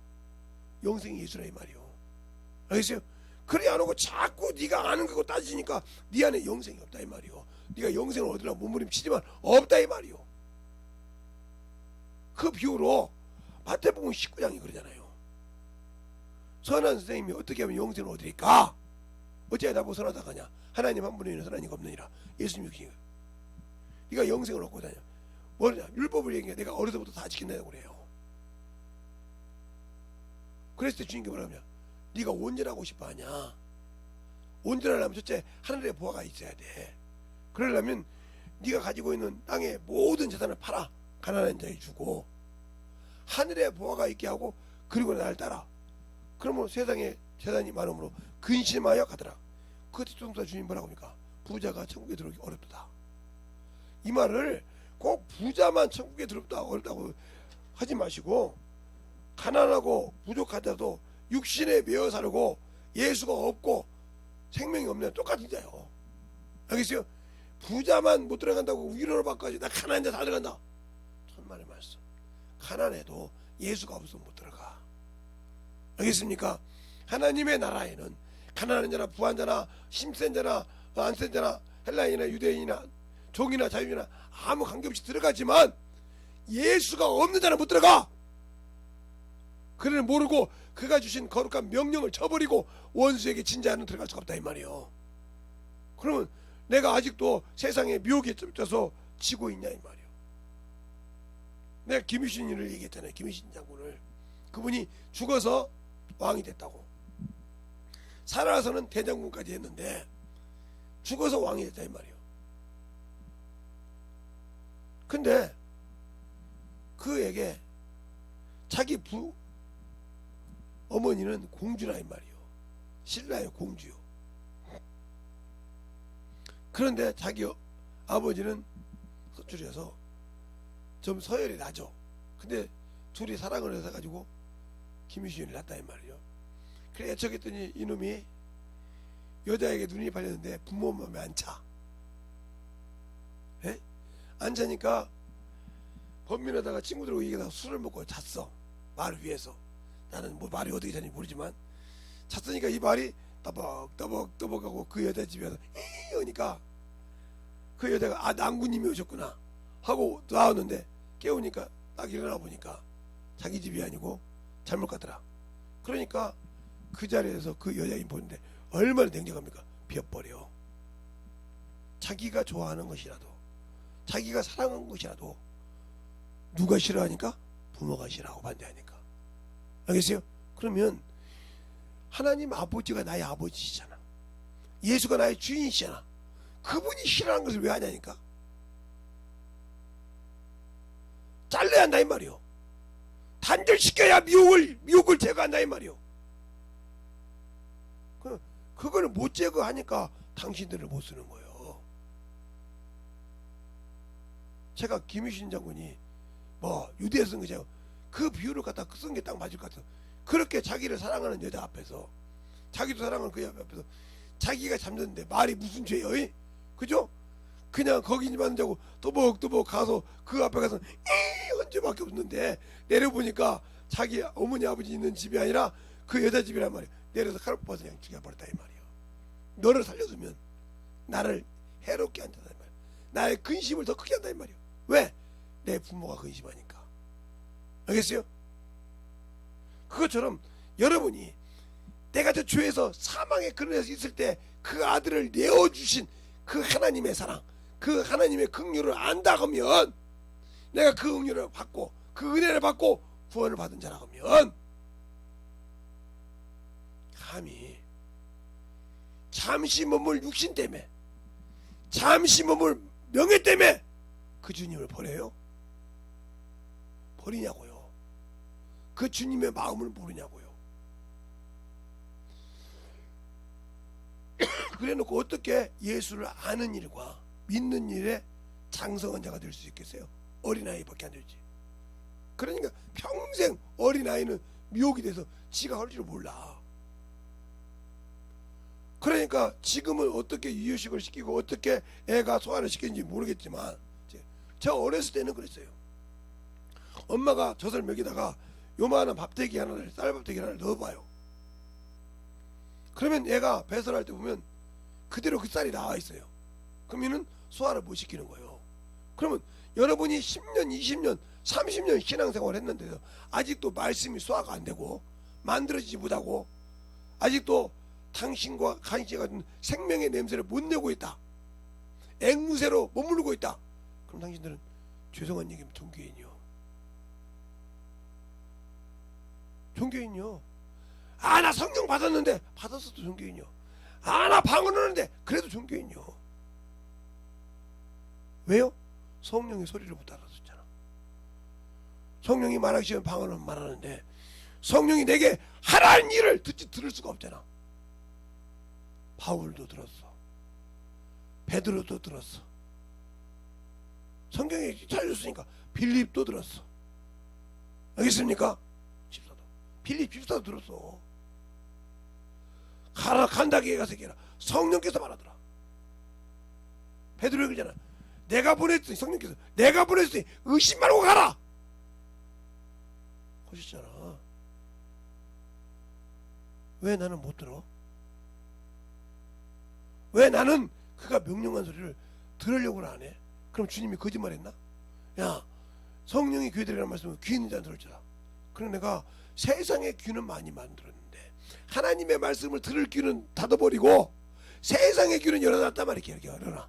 영생이 예수라 이 말이요. 알겠어요? 그래 안 오고 자꾸 네가 아는 거고 따지니까 네 안에 영생이 없다 이 말이요. 네가 영생을 얻으려고 몸부림치지만 없다 이 말이요. 그 비유로 마태복음 19장이 그러잖아요. 선한 선생님이 어떻게 하면 영생을 얻으리까? 어찌하여 나보고 선하다 하냐? 하나님 한 분이 있는 선한 이가 없느니라. 예수님이 그러니까 네가 영생을 얻고 다녀. 뭐냐? 율법을 얘기해. 내가 어려서부터 다 지킨다고 그래요. 그랬을 때 주님께 뭐라냐? 네가 온전하고 싶어 하냐? 온전하려면 첫째 하늘의 보화가 있어야 돼. 그러려면 네가 가지고 있는 땅의 모든 재산을 팔아 가난한 자에 주고 하늘의 보화가 있게 하고 그리고 나를 따라. 그러면 세상에 재산이 많으므로 근심하여 가더라. 그때 좀 더 주님 뭐라고 합니까? 부자가 천국에 들어오기 어렵다. 이 말을 꼭 부자만 천국에 들어오다 어렵다고 하지 마시고 가난하고 부족하다도 육신에 매어 살고 예수가 없고 생명이 없는 똑같은 자요. 알겠어요? 부자만 못 들어간다고 위로를 받까지 나 가난한 자 다 들어간다. 천만의 말씀. 가난해도 예수가 없으면 못 들어가. 알겠습니까? 하나님의 나라에는 가난한 자나 부한 자나 힘센 자나 안 센 자나 헬라인이나 유대인이나 종이나 자유인이나 아무 관계없이 들어가지만 예수가 없는 자는 못 들어가. 그를 모르고 그가 주신 거룩한 명령을 저버리고 원수에게 진자는 들어갈 수가 없다 이 말이요. 그러면 내가 아직도 세상의 미혹에 쫓겨서 지고 있냐 이 말이요. 내가 김유신을 얘기했잖아요. 김유신 장군을. 그분이 죽어서 왕이 됐다고. 살아서는 대장군까지 했는데 죽어서 왕이 됐다 이 말이요. 근데 그에게 자기 어머니는 공주라 이 말이요. 신라요 공주요. 그런데 자기 아버지는 서출해서 좀 서열이 나죠. 근데 둘이 사랑을 해서 가지고 김유신이 났다 이 말이요. 그래 애척했더니 이놈이 여자에게 눈이 팔렸는데 부모 마음에 안 차. 에? 안 차니까 범민하다가 친구들하고 얘기하다가 술을 먹고 잤어. 말 위에서. 나는 뭐 말이 어떻게 자는지 모르지만 잤으니까 이 말이 떠벅떠벅하고 그 여자 집에 와서 하니까 그 여자가 아 난구님이 오셨구나 하고 나왔는데 깨우니까 딱 일어나 보니까 자기 집이 아니고 잘못 갔더라. 그러니까 그 자리에서 그 여자인 보는데 얼마나 냉정합니까? 비어버려. 자기가 좋아하는 것이라도 자기가 사랑하는 것이라도 누가 싫어하니까? 부모가 싫어하고 반대하니까. 알겠어요? 그러면 하나님 아버지가 나의 아버지시잖아. 예수가 나의 주인이시잖아. 그분이 싫어하는 것을 왜 하냐니까. 잘라야 한다 이 말이요. 단절시켜야 미혹을 제거한다 이 말이요. 그거를 못 제거하니까 당신들을 못 쓰는 거예요. 제가 김유신 장군이 뭐 유대에 쓴 거죠. 그 비유를 갖다 쓴 게 딱 맞을 것 같아요. 그렇게 자기를 사랑하는 여자 앞에서 자기도 사랑하는 그 여자 앞에서 자기가 잠드는데 말이 무슨 죄요? 그죠? 그냥 거기만 자고 또벅또벅 가서 그 앞에 가서 언제밖에 없는데 내려보니까 자기 어머니 아버지 있는 집이 아니라 그 여자 집이란 말이에요. 내려서 칼을 뽑아서 그냥 죽여버렸다 이 말이에요. 너를 살려두면 나를 해롭게 한다 이 말이에요. 나의 근심을 더 크게 한다 이 말이에요. 왜? 내 부모가 근심하니까. 알겠어요? 그것처럼 여러분이 내가 저 죄에서 사망의 그늘에서 있을 때 그 아들을 내어주신 그 하나님의 사랑, 그 하나님의 긍휼을 안다 하면, 내가 그 긍휼을 받고 그 은혜를 받고 구원을 받은 자라 하면, 감히 잠시 머물 육신 때문에, 잠시 머물 명예 때문에 그 주님을 버려요? 버리냐고요? 그 주님의 마음을 모르냐고요? 그래놓고 어떻게 예수를 아는 일과 믿는 일에 장성한 자가 될 수 있겠어요? 어린아이밖에 안 되지. 그러니까 평생 어린아이는 미혹이 돼서 지가 할 줄 몰라. 그러니까 지금은 어떻게 이유식을 시키고 어떻게 애가 소화를 시키는지 모르겠지만, 저 어렸을 때는 그랬어요. 엄마가 젖을 먹이다가 요만한 밥대기 하나를, 쌀밥대기 하나를 넣어봐요. 그러면 애가 배설할 때 보면 그대로 그 쌀이 나와 있어요. 그러면은 소화를 못 시키는 거예요. 그러면 여러분이 10년, 20년, 30년 신앙생활을 했는데도 아직도 말씀이 소화가 안 되고 만들어지지 못하고 아직도 당신과 간씨 같은 생명의 냄새를 못 내고 있다, 앵무새로 머무르고 있다, 그럼 당신들은 죄송한 얘기면 종교인이요. 종교인이요. 아, 나 성령 받았는데, 받았어도 종교인이요. 아, 나 방언하는데, 그래도 종교인이요. 왜요? 성령의 소리를 못 알아듣잖아. 성령이 말하시면 방언은 말하는데 성령이 내게 하라는 일을 들을 수가 없잖아. 바울도 들었어. 베드로도 들었어. 성경이 찾아줬으니까 빌립도 들었어. 알겠습니까? 집사도. 빌립 집사도 들었어. 가라, 간다기에 가서 얘기해라. 성령께서 말하더라. 베드로 얘기잖아. 내가 보냈으니, 성령께서 내가 보냈으니 의심 말고 가라 하셨잖아. 왜 나는 못 들어? 왜 나는 그가 명령한 소리를 들으려고는 안 해? 그럼 주님이 거짓말했나? 야, 성령이 귀들이라는 말씀은 귀 있는 자는 들을지라. 그럼 내가 세상의 귀는 많이 만들었는데 하나님의 말씀을 들을 귀는 닫아버리고 세상의 귀는 열어놨단 말이야. 이렇게 열어놔.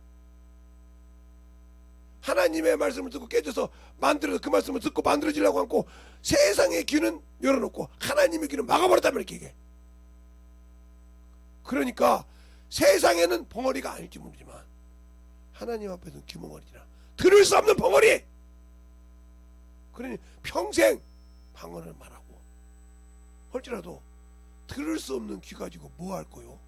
하나님의 말씀을 듣고 깨져서 만들어서 그 말씀을 듣고 만들어지려고 하고 세상의 귀는 열어놓고 하나님의 귀는 막아버렸단 말이야. 이게. 그러니까 세상에는 벙어리가 아닐지 모르지만 하나님 앞에서는 귀멍어리잖아. 들을 수 없는 벙어리. 그러니 평생 방언을 말하고 할지라도 들을 수 없는 귀 가지고 뭐 할 거요?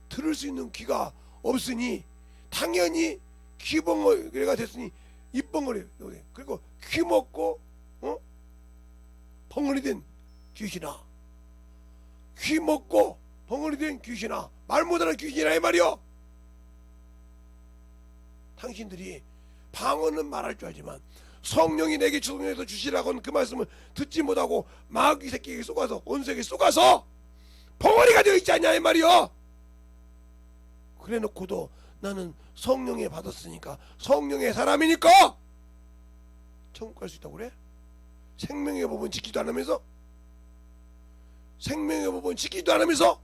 들을 수 있는 귀가 없으니 당연히 귀벙어리가 됐으니 입벙어리, 그리고 귀 먹고 벙어리 된 귀신아, 귀 먹고 벙어리 된 귀신아, 말 못하는 귀신이라 이 말이요. 당신들이 방언은 말할 줄 알지만 성령이 내게 주문해서 주시라고는 그 말씀을 듣지 못하고 마귀 새끼에게 쏘가서 원수에게 쏘가서 벙어리가 되어 있지 않냐 이 말이요. 그래 놓고도 나는 성령에 받았으니까 성령의 사람이니까 천국 갈 수 있다고 그래? 생명의 법은 지키지도 않으면서, 생명의 법은 지키지도 않으면서,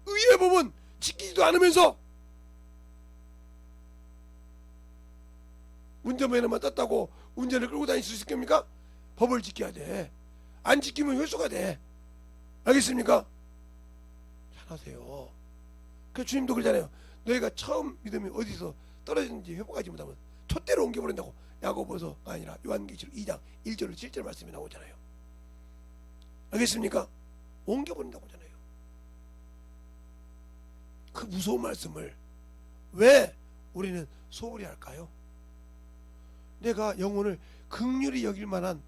의의 법은 지키지도 않으면서 운전면허만 땄다고 운전을 끌고 다닐 수 있을 겁니까? 법을 지켜야 돼. 안 지키면 혈수가 돼. 알겠습니까? 잘하세요. 그 주님도 그러잖아요. 너희가 처음 믿음이 어디서 떨어졌는지 회복하지 못하면 촛대로 옮겨버린다고. 야고보서가 아니라 요한계시록 2장 1절로 7절 말씀이 나오잖아요. 알겠습니까? 옮겨버린다고 하잖아요. 그 무서운 말씀을 왜 우리는 소홀히 할까요? 내가 영혼을 긍휼히 여길 만한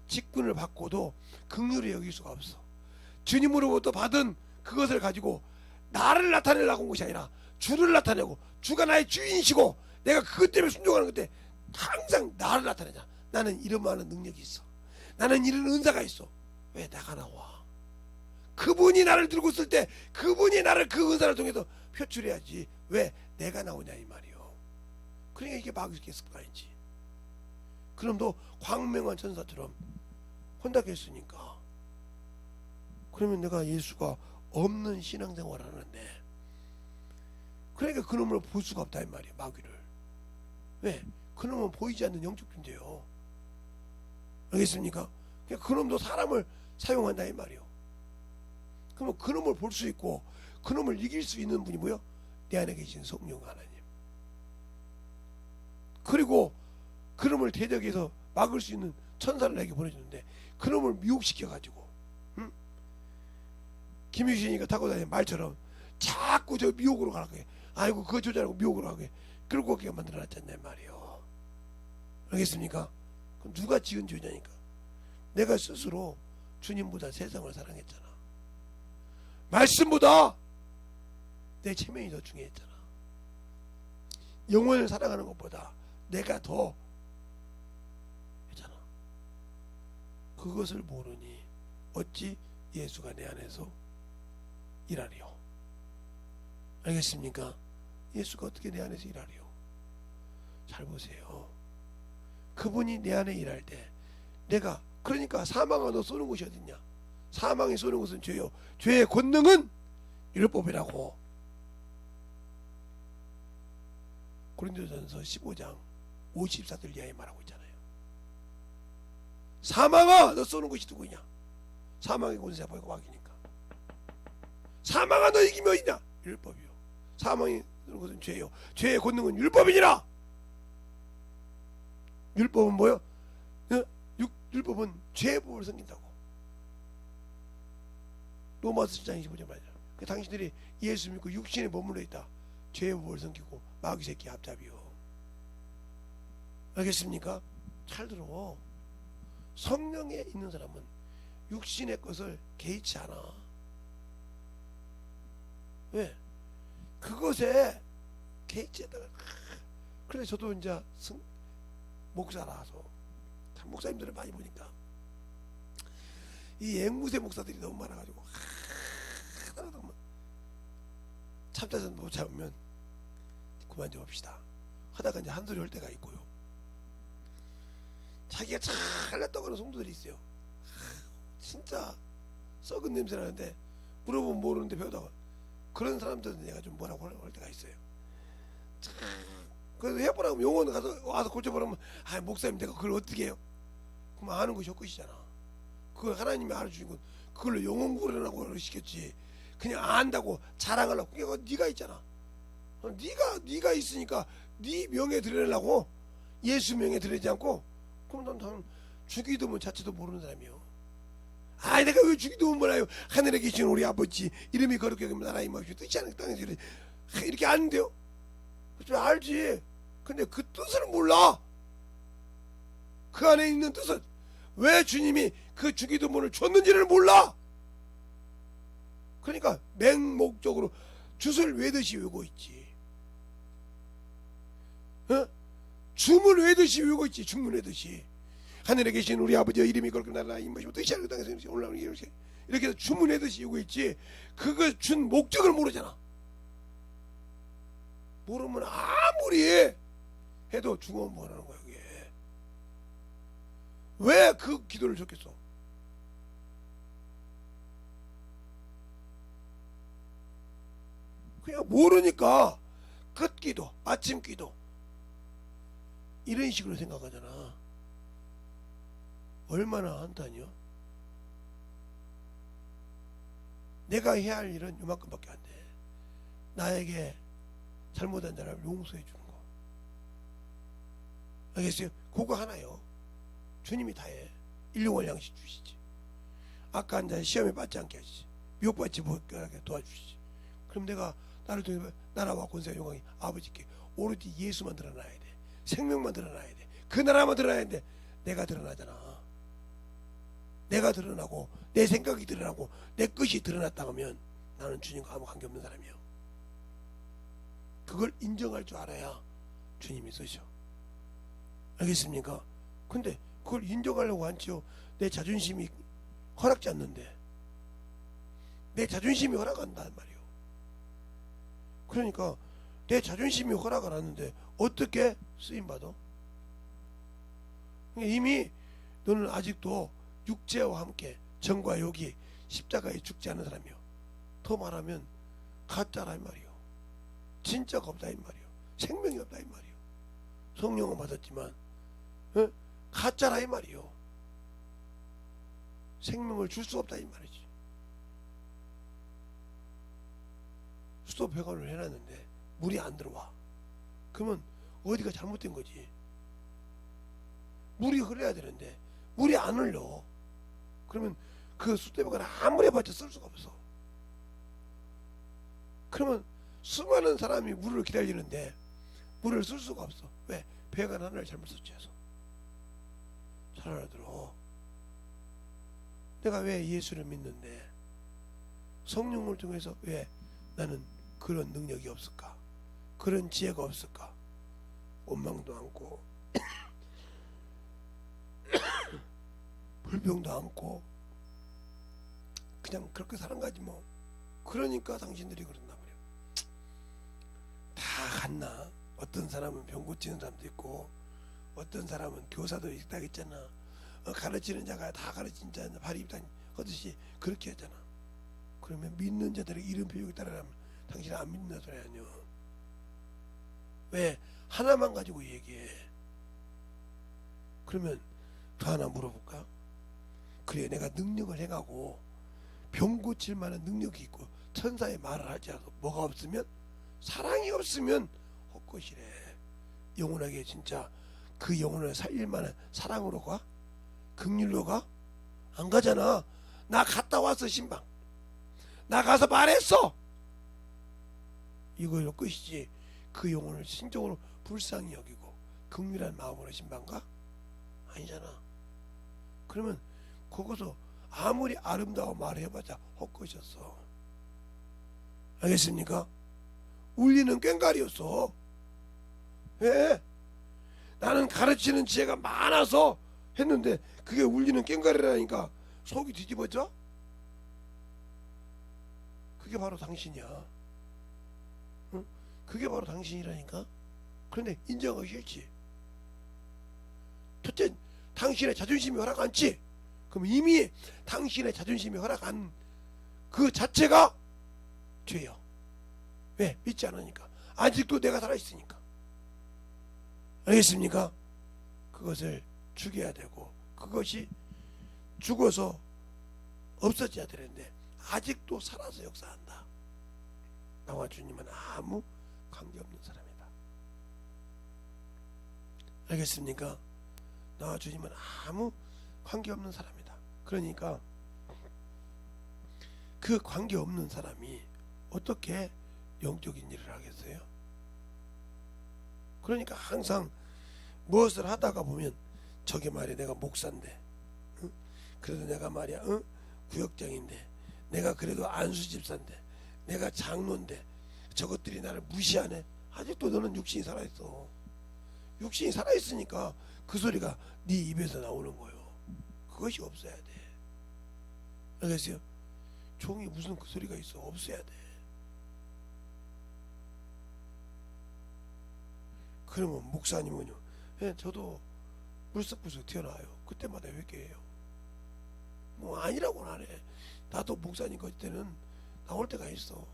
직분을 받고도 긍휼히 여길 수가 없어. 주님으로부터 받은 그것을 가지고 나를 나타내려고 온 것이 아니라 주를 나타내고, 주가 나의 주인이시고 내가 그것 때문에 순종하는 것 때문에 항상 나를 나타내자. 나는 이런 많은 능력이 있어. 나는 이런 은사가 있어. 왜 나가 나와? 그분이 나를 들고 있을 때 그분이 나를 그 은사를 통해서 표출해야지. 왜 내가 나오냐 이 말이요. 그러니까 이게 마귀의 습관이지. 그놈도 광명한 천사처럼 혼다겠으니까. 그러면 내가 예수가 없는 신앙생활을 하는데, 그러니까 그놈을 볼 수가 없다 이 말이에요. 마귀를. 왜? 그놈은 보이지 않는 영적 존재요. 알겠습니까? 그러니까 그놈도 사람을 사용한다 이 말이에요. 그러면 그놈을 볼 수 있고 그놈을 이길 수 있는 분이 뭐요? 내 안에 계신 성령 하나님. 그리고 그놈을 대적해서 막을 수 있는 천사를 내게 보내주는데, 그놈을 미혹시켜가지고, 응? 김유신이가 타고 다니는 말처럼 자꾸 저 미혹으로 가라고 해. 아이고 그거 조절하고 미혹으로 하고 해. 그러고 그렇게 만들어놨잖아요 말이에요. 알겠습니까? 그럼 누가 지은 죄냐니까. 내가 스스로 주님보다 세상을 사랑했잖아. 말씀보다 내 체면이 더 중요했잖아. 영혼을 사랑하는 것보다 내가 더 했잖아. 그것을 모르니 어찌 예수가 내 안에서 일하리요. 알겠습니까? 예수가 어떻게 내 안에서 일하리요? 잘 보세요. 그분이 내 안에 일할 때 내가, 그러니까 사망아 너 쏘는 곳이 어딨냐? 사망이 쏘는 곳은 죄요. 죄의 권능은 율법이라고. 고린도전서 15장 54절 이하에 말하고 있잖아요. 사망아 너 쏘는 곳이 누구냐? 사망의 권세가 보이고 막이니까. 사망아 너 이기면 어디냐? 율법이요. 사망이 쏘는 것은 죄요. 죄의 권능은 율법이니라. 율법은 뭐요? 율법은 죄의 법을 섬긴다고. 로마서 7장 25절 말이야. 당신들이 예수 믿고 육신에 머물러 있다. 죄의 법을 섬기고 마귀 새끼 앞잡이요. 알겠습니까? 잘 들어. 성령에 있는 사람은 육신의 것을 개의치 않아. 왜? 그것에 개의치에다가. 그래서 저도 이제 목사라서 목사님들을 많이 보니까 이 앵무새 목사들이 너무 많아가지고 하나도 참자전 못 참으면 그만 좀 합시다 하다가 이제 한 소리 할 때가 있고요. 자기가 잘났다고 하는 성도들이 있어요. 진짜 썩은 냄새 나는데 물어보면 모르는데 배우다가 그런 사람들은 내가 좀 뭐라고 할 때가 있어요. 그래서 해보라고 용원 가서 와서 고쳐보라면, 아 목사님 내가 그걸 어떻게 해요? 그럼 아는 것이 헛것이잖아. 그걸 하나님이 알아주신 건 그걸로 영혼 구원하라고 시켰지. 그냥 안다고 자랑하려고. 그게 네가 있잖아. 네가 있으니까 네 명예 드리려고 예수 명예 드리지 않고, 그럼 난 주기도문 자체도 모르는 사람이요. 아 내가 왜 주기도문 몰라요? 하늘에 계신 우리 아버지 이름이 거룩하게 여기면 나라 임하시오 뜻이 않은 땅에서 이렇게 아는데요? 좀 알지. 근데 그 뜻을 몰라. 그 안에 있는 뜻은 왜 주님이 그 주기도문을 줬는지를 몰라. 그러니까 맹목적으로 jut을 외듯이 외우고 있지. 어? 줌을 외듯이 외우고 있지. 줌을 외듯이. 하늘에 계신 우리 아버지의 이름이 거룩하게 나라 임하시오 뜻이 않은 땅에서 올라오는 이렇게 해서 줌을 외듯이 외우고 있지. 그거 준 목적을 모르잖아. 모르면 아무리 해도 중언 뭐라는 거야 이게. 왜 그 기도를 줬겠어? 그냥 모르니까 끝기도, 아침기도 이런 식으로 생각하잖아. 얼마나 한다니요? 내가 해야 할 일은 요만큼밖에 안 돼. 나에게 잘못한 자를 용서해 주는 거. 알겠어요? 그거 하나요. 주님이 다 해. 일용할 양식 주시지. 악한 자 시험에 빠지지 않게 하시지. 미혹받지 못하게 도와주시지. 그럼 내가 나를 통해 나라와 권세와 영광이 아버지께 오로지 예수만 드러나야 돼. 생명만 드러나야 돼. 그 나라만 드러나야 돼. 내가 드러나잖아. 내가 드러나고 내 생각이 드러나고 내 뜻이 드러났다 하면 나는 주님과 아무 관계없는 사람이에요. 그걸 인정할 줄 알아야 주님이 쓰셔. 알겠습니까? 근데 그걸 인정하려고 하지요. 내 자존심이 허락지 않는데. 내 자존심이 허락한단 말이에요. 그러니까 내 자존심이 허락 안 하는데 어떻게 쓰임받아? 이미 너는 아직도 육체와 함께 정과 욕이 십자가에 죽지 않은 사람이요. 더 말하면 가짜라 이 말이요. 진짜가 없다 이 말이요. 생명이 없다 이 말이요. 성령은 받았지만 가짜라 이 말이요. 생명을 줄 수 없다 이 말이지. 수도 배관을 해놨는데 물이 안 들어와. 그러면 어디가 잘못된 거지. 물이 흘러야 되는데 물이 안 흘러. 그러면 그 수도 배관을 아무리 해봤자 쓸 수가 없어. 그러면 수많은 사람이 물을 기다리는데 물을 쓸 수가 없어. 왜? 배관 하나를 잘못 설치해서. 잘 알아들어. 내가 왜 예수를 믿는데 성령을 통해서 왜 나는 그런 능력이 없을까? 그런 지혜가 없을까? 원망도 않고 불평도 않고 그냥 그렇게 사는 거지 뭐. 그러니까 당신들이 그런다 말이야. 다 갔나? 어떤 사람은 병 고치는 사람도 있고 어떤 사람은 교사도 있다고 했잖아. 가르치는 자가 다 가르친 자 발이 입다 하듯이 그렇게 하잖아. 그러면 믿는 자들의 이름표에 따르면 당신은 안 믿는 소리 아니야. 왜? 하나만 가지고 얘기해. 그러면 더 하나 물어볼까? 그래, 내가 능력을 해가고 병 고칠 만한 능력이 있고 천사의 말을 하지 않아도 뭐가 없으면, 사랑이 없으면 헛것이래. 영원하게 진짜 그 영혼을 살릴 만한 사랑으로 가? 긍휼로 가? 안 가잖아. 나 갔다 왔어. 신방 나 가서 말했어. 이걸로 끝이지. 그 영혼을 신적으로 불쌍히 여기고 긍휼한 마음으로 신방 가? 아니잖아. 그러면 거기서 아무리 아름다워 말해봤자 헛것이었어. 알겠습니까? 울리는 꽹과리였어. 왜? 나는 가르치는 지혜가 많아서 했는데 그게 울리는 꽹과리라니까 속이 뒤집어져? 그게 바로 당신이야. 응? 그게 바로 당신이라니까. 그런데 인정하기 싫지. 첫째, 당신의 자존심이 허락 않지. 그럼 이미 당신의 자존심이 허락 안 그 자체가 죄야. 왜? 믿지 않으니까. 아직도 내가 살아있으니까. 알겠습니까? 그것을 죽여야 되고 그것이 죽어서 없어져야 되는데 아직도 살아서 역사한다. 나와 주님은 아무 관계없는 사람이다. 알겠습니까? 나와 주님은 아무 관계없는 사람이다. 그러니까 그 관계없는 사람이 어떻게 영적인 일을 하겠어요? 그러니까 항상 무엇을 하다가 보면 저게 말이야, 내가 목사인데, 응? 그래도 내가 말이야, 응? 구역장인데, 내가 그래도 안수집사인데, 내가 장로인데 저것들이 나를 무시하네. 아직도 너는 육신이 살아있어. 육신이 살아있으니까 그 소리가 네 입에서 나오는 거예요. 그것이 없어야 돼. 알겠어요? 종이 무슨 그 소리가 있어. 없어야 돼. 그러면 목사님은요, 예, 저도 불쑥불쑥 튀어나와요. 그때마다 회개해요. 뭐 아니라고는 안 해. 나도 목사님 그때는 나올 때가 있어.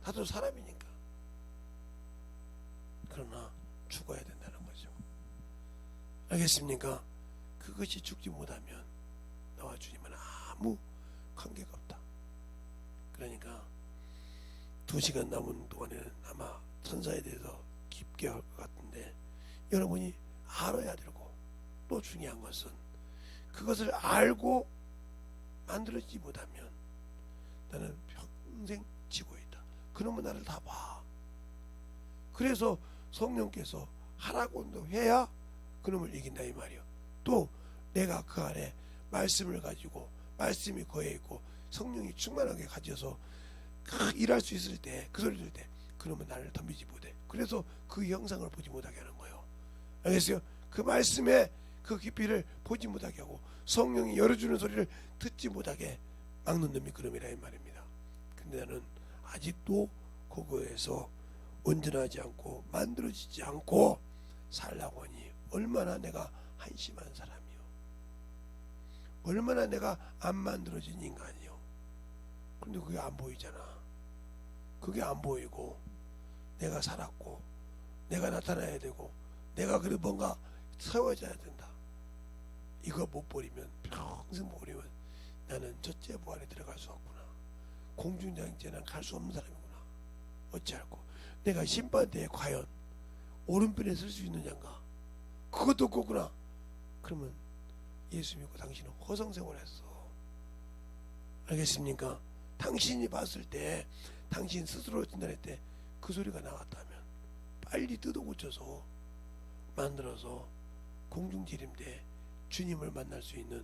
나도 사람이니까. 그러나 죽어야 된다는 거죠. 알겠습니까? 그것이 죽지 못하면 나와 주님은 아무 관계가 없다. 그러니까 2시간 남은 동안에는 아마 천사에 대해서 깊게 할 것 같은데 여러분이 알아야 되고, 또 중요한 것은 그것을 알고 만들어지지 못하면 나는 평생 지고 있다. 그러면 나를 다 봐. 그래서 성령께서 하라고 해야 그놈을 이긴다 이 말이요. 또 내가 그 안에 말씀을 가지고 말씀이 거해 있고 성령이 충만하게 가져서 일할 수 있을 때, 그 소리 들을 때 그러면 나를 덤비지 못해. 그래서 그 형상을 보지 못하게 하는 거예요. 알겠어요? 그 말씀의 그 깊이를 보지 못하게 하고 성령이 열어주는 소리를 듣지 못하게 막는 놈이 그놈이라 이 말입니다. 근데 나는 아직도 그거에서 온전하지 않고 만들어지지 않고 살라고 하니 얼마나 내가 한심한 사람이요. 얼마나 내가 안 만들어진 인간이요. 근데 그게 안 보이잖아. 그게 안 보이고 내가 살았고 내가 나타나야 되고 내가 그래 뭔가 세워져야 된다. 이거 못 버리면, 평생 못 버리면 나는 첫째 부활에 들어갈 수 없구나. 공중장제는 갈 수 없는 사람이구나. 어찌할꼬. 내가 심판대에 과연 오른편에 설 수 있느냐인가. 그것도 없구나. 그러면 예수 믿고 당신은 허송세월했어. 알겠습니까? 당신이 봤을 때, 당신 스스로 진단할 때 그 소리가 나왔다면 빨리 뜯어 고쳐서 만들어서 공중지림대 주님을 만날 수 있는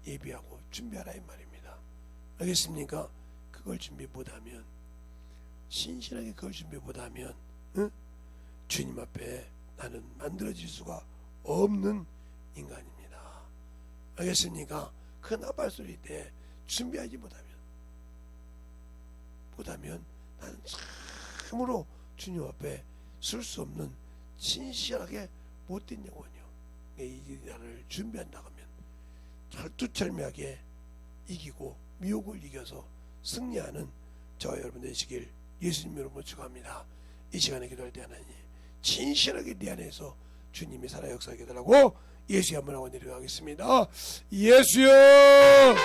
예비하고 준비하라 이 말입니다. 알겠습니까? 그걸 준비 못하면, 신실하게 그걸 준비 못하면, 주님 앞에 나는 만들어질 수가 없는 인간입니다. 알겠습니까? 그 나팔소리 때 준비하지 못하면 나는 참으로 주님 앞에 설 수 없는 신실하게 못된 영혼이요. 이 나를 준비한다고 하면 철두철미하게 이기고 미혹을 이겨서 승리하는 저와 여러분 되시길 예수님 이름으로 축원합니다. 이 시간에 기도할 때 하나님 진실하게 네 안에서 주님이 살아 역사하게 해달라고 예수의 한번 하고 내려가겠습니다. 예수여.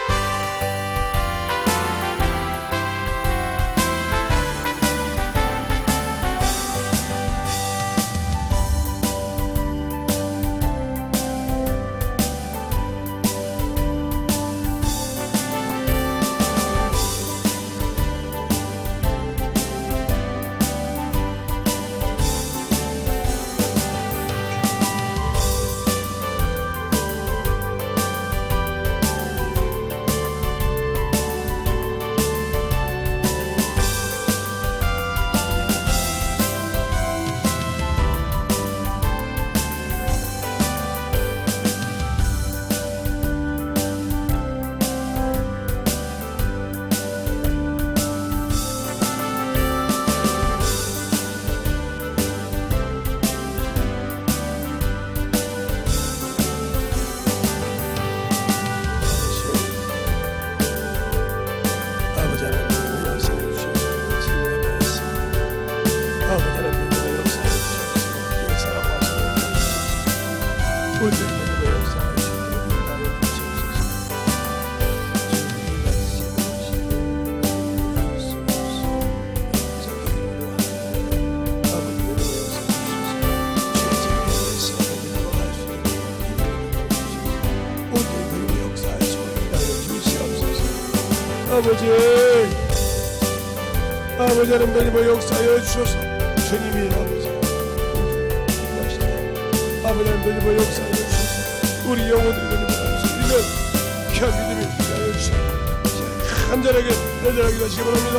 아버지 하나님 역사하여 주셔서 주님이 아버지 하나님 역사하여 주셔서 우리 영혼들이 주님을 귀한 믿음이 하여 주시고 간절하게 내절하게 하시기 바랍니다.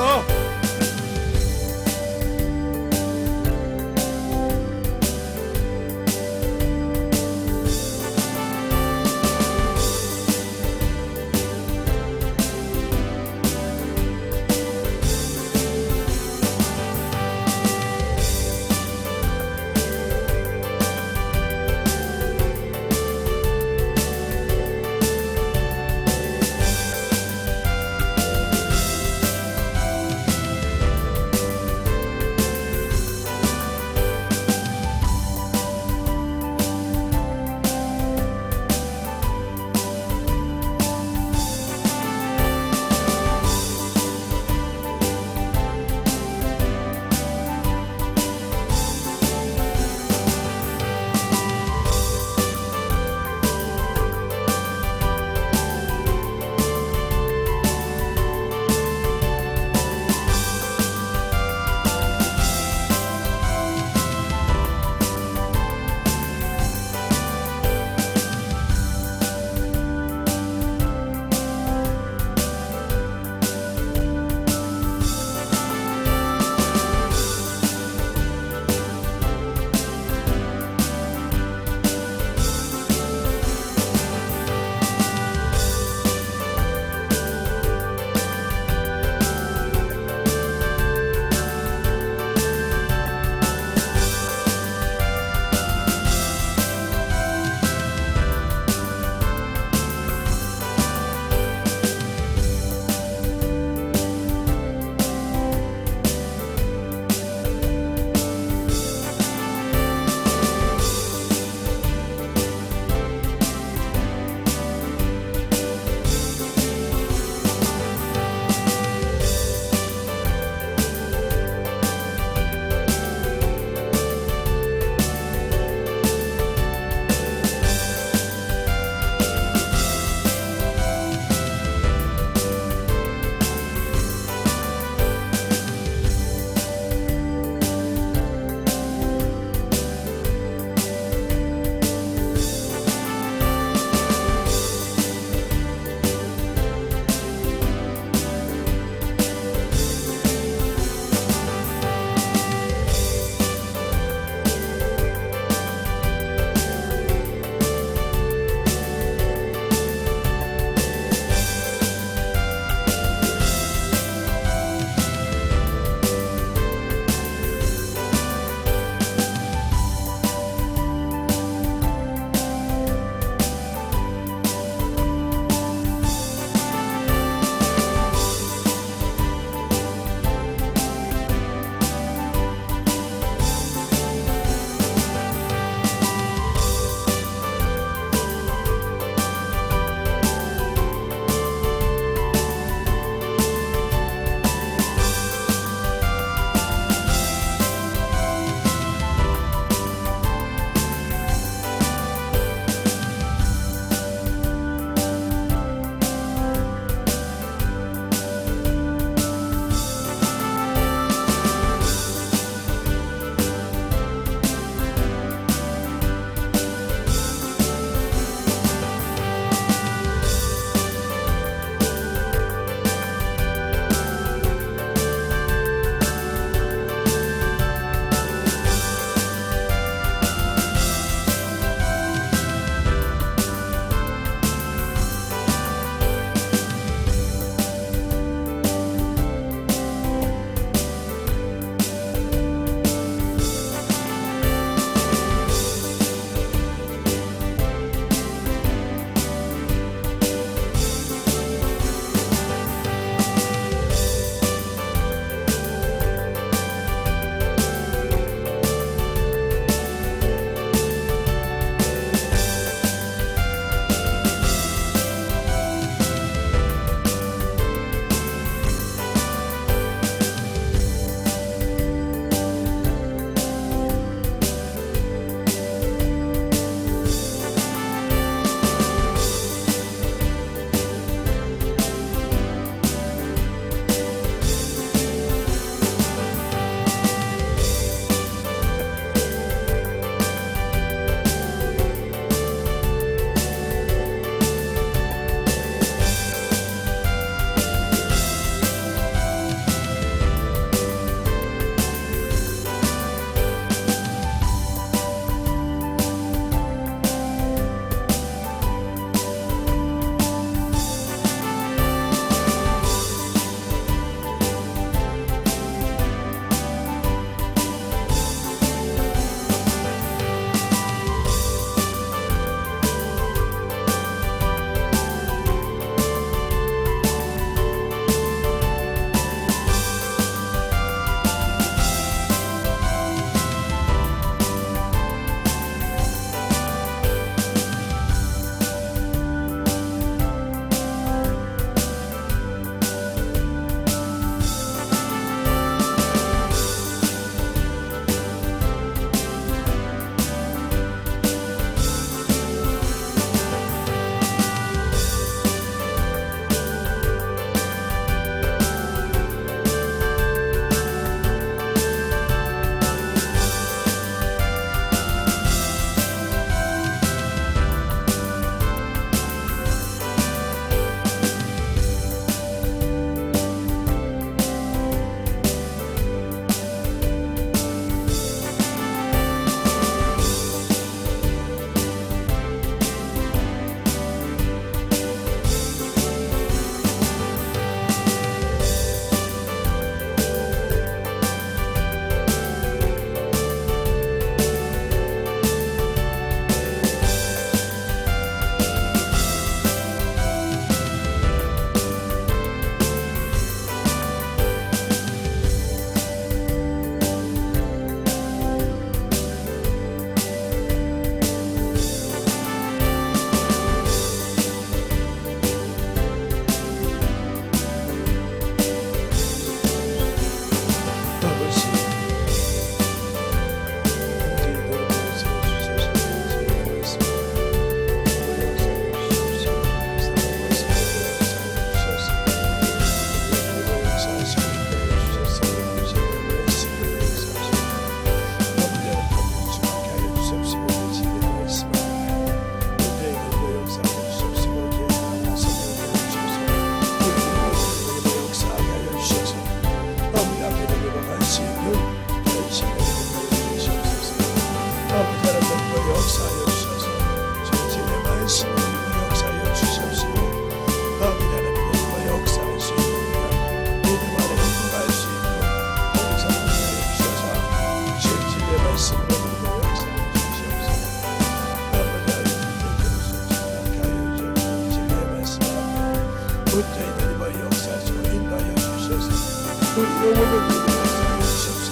우리 영혼을 역사하여 주시옵소서.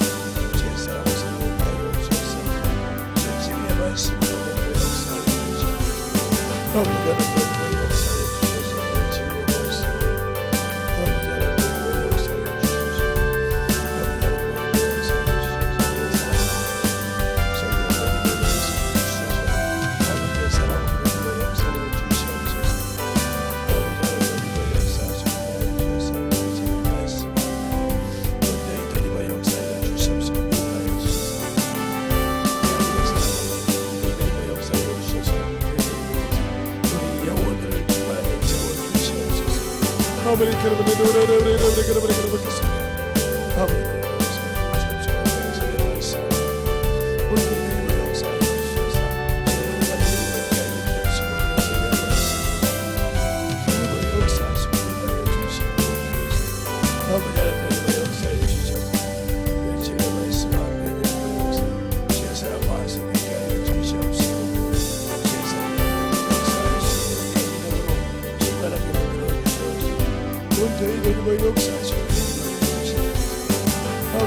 제 사랑을 사랑하여 주시옵소서. 제 진리의 말씀으로 역사하여 주시옵소서. 아버지 하나님 역사하여 주셔서 내 진리의 말씀 아버지 하나님 역사하여 주셔서 아버지 하나님 역사하여 주셔서 성령 하나님 역사하여 주셔서 아버지의 사랑으로 역사하여 주시옵소서. 아버지 하나님 역사하시고 주셔서 내 진리의 말씀 내 이들이와 역사하여 주시옵소서. 역사하여 주셔서 하나님의 역사하여 주셔서 우리 영혼을 주만에 채워주시옵소서. 아버지 그러므로 우리 먹겠습니다. 아버지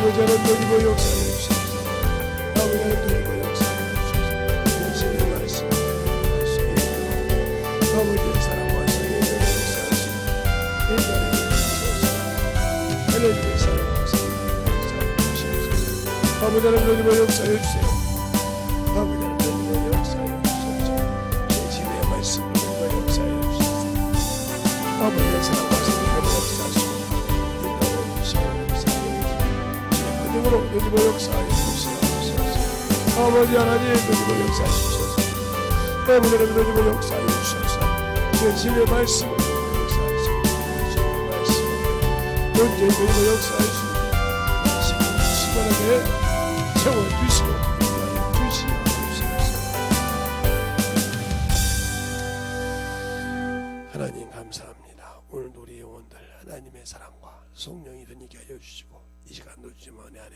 아버지 하나님 역사하여 주시옵소서. 아버지 하나님 역사하여 주셔서 예수의 말씀 아버지의 사랑과 성령의 역사하시고 인간의 주시옵소서. 하나님의 사랑과 성령의 역사하여 주시옵소서. 아버지 하나님 역사하여 주세요. 아버지 하나님 역사하여 주시옵소서. 예수의 말씀으로 역사하여 주시옵소서. 아버지의 사랑과 성령의 역사하시고 으로 여기고 역사하여 주시옵소서. 아버지 하나님 여기고 역사하여 주셔서 아버지 하나님 여기고 역사하여 주셔서 제 진리의 말씀을 역사하시고 진리의 말씀을 언제 여기고 역사하여 주시고 시원하게 채워주시고 인도하여 주시옵소서. 하나님 감사합니다. 오늘도 우리 영혼들 하나님의 사랑과 성령이 되게 하여 주시고 이 시간도 주님 은혜 안에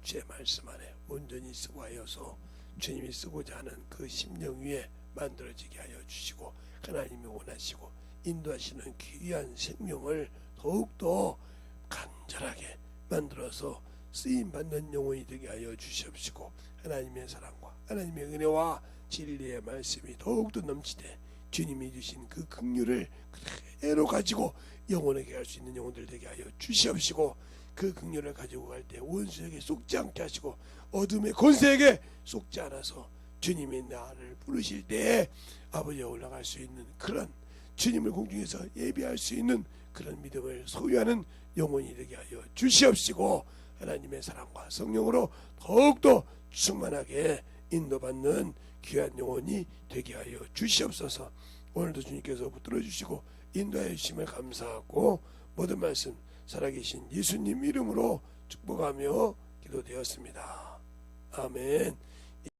주의 말씀 안에 온전히 쓰고 하여서 주님이 쓰고자 하는 그 심령 위에 만들어지게 하여 주시고 하나님이 원하시고 인도하시는 귀한 생명을 더욱더 간절하게 만들어서 쓰임받는 영혼이 되게 하여 주시옵시고 하나님의 사랑과 하나님의 은혜와 진리의 말씀이 더욱더 넘치되 주님이 주신 그 긍휼을 그대로 가지고 영혼에게 갈 수 있는 영혼들 되게 하여 주시옵시고 그 긍휼을 가지고 갈 때 원수에게 속지 않게 하시고 어둠의 권세에게 속지 않아서 주님이 나를 부르실 때에 아버지에 올라갈 수 있는 그런 주님을 공중에서 예비할 수 있는 그런 믿음을 소유하는 영혼이 되게 하여 주시옵시고 하나님의 사랑과 성령으로 더욱더 충만하게 인도받는 귀한 영혼이 되게 하여 주시옵소서. 오늘도 주님께서 붙들어 주시고 인도하여 주심을 감사하고 모든 말씀 살아계신 예수님 이름으로 축복하며 기도되었습니다. 아멘.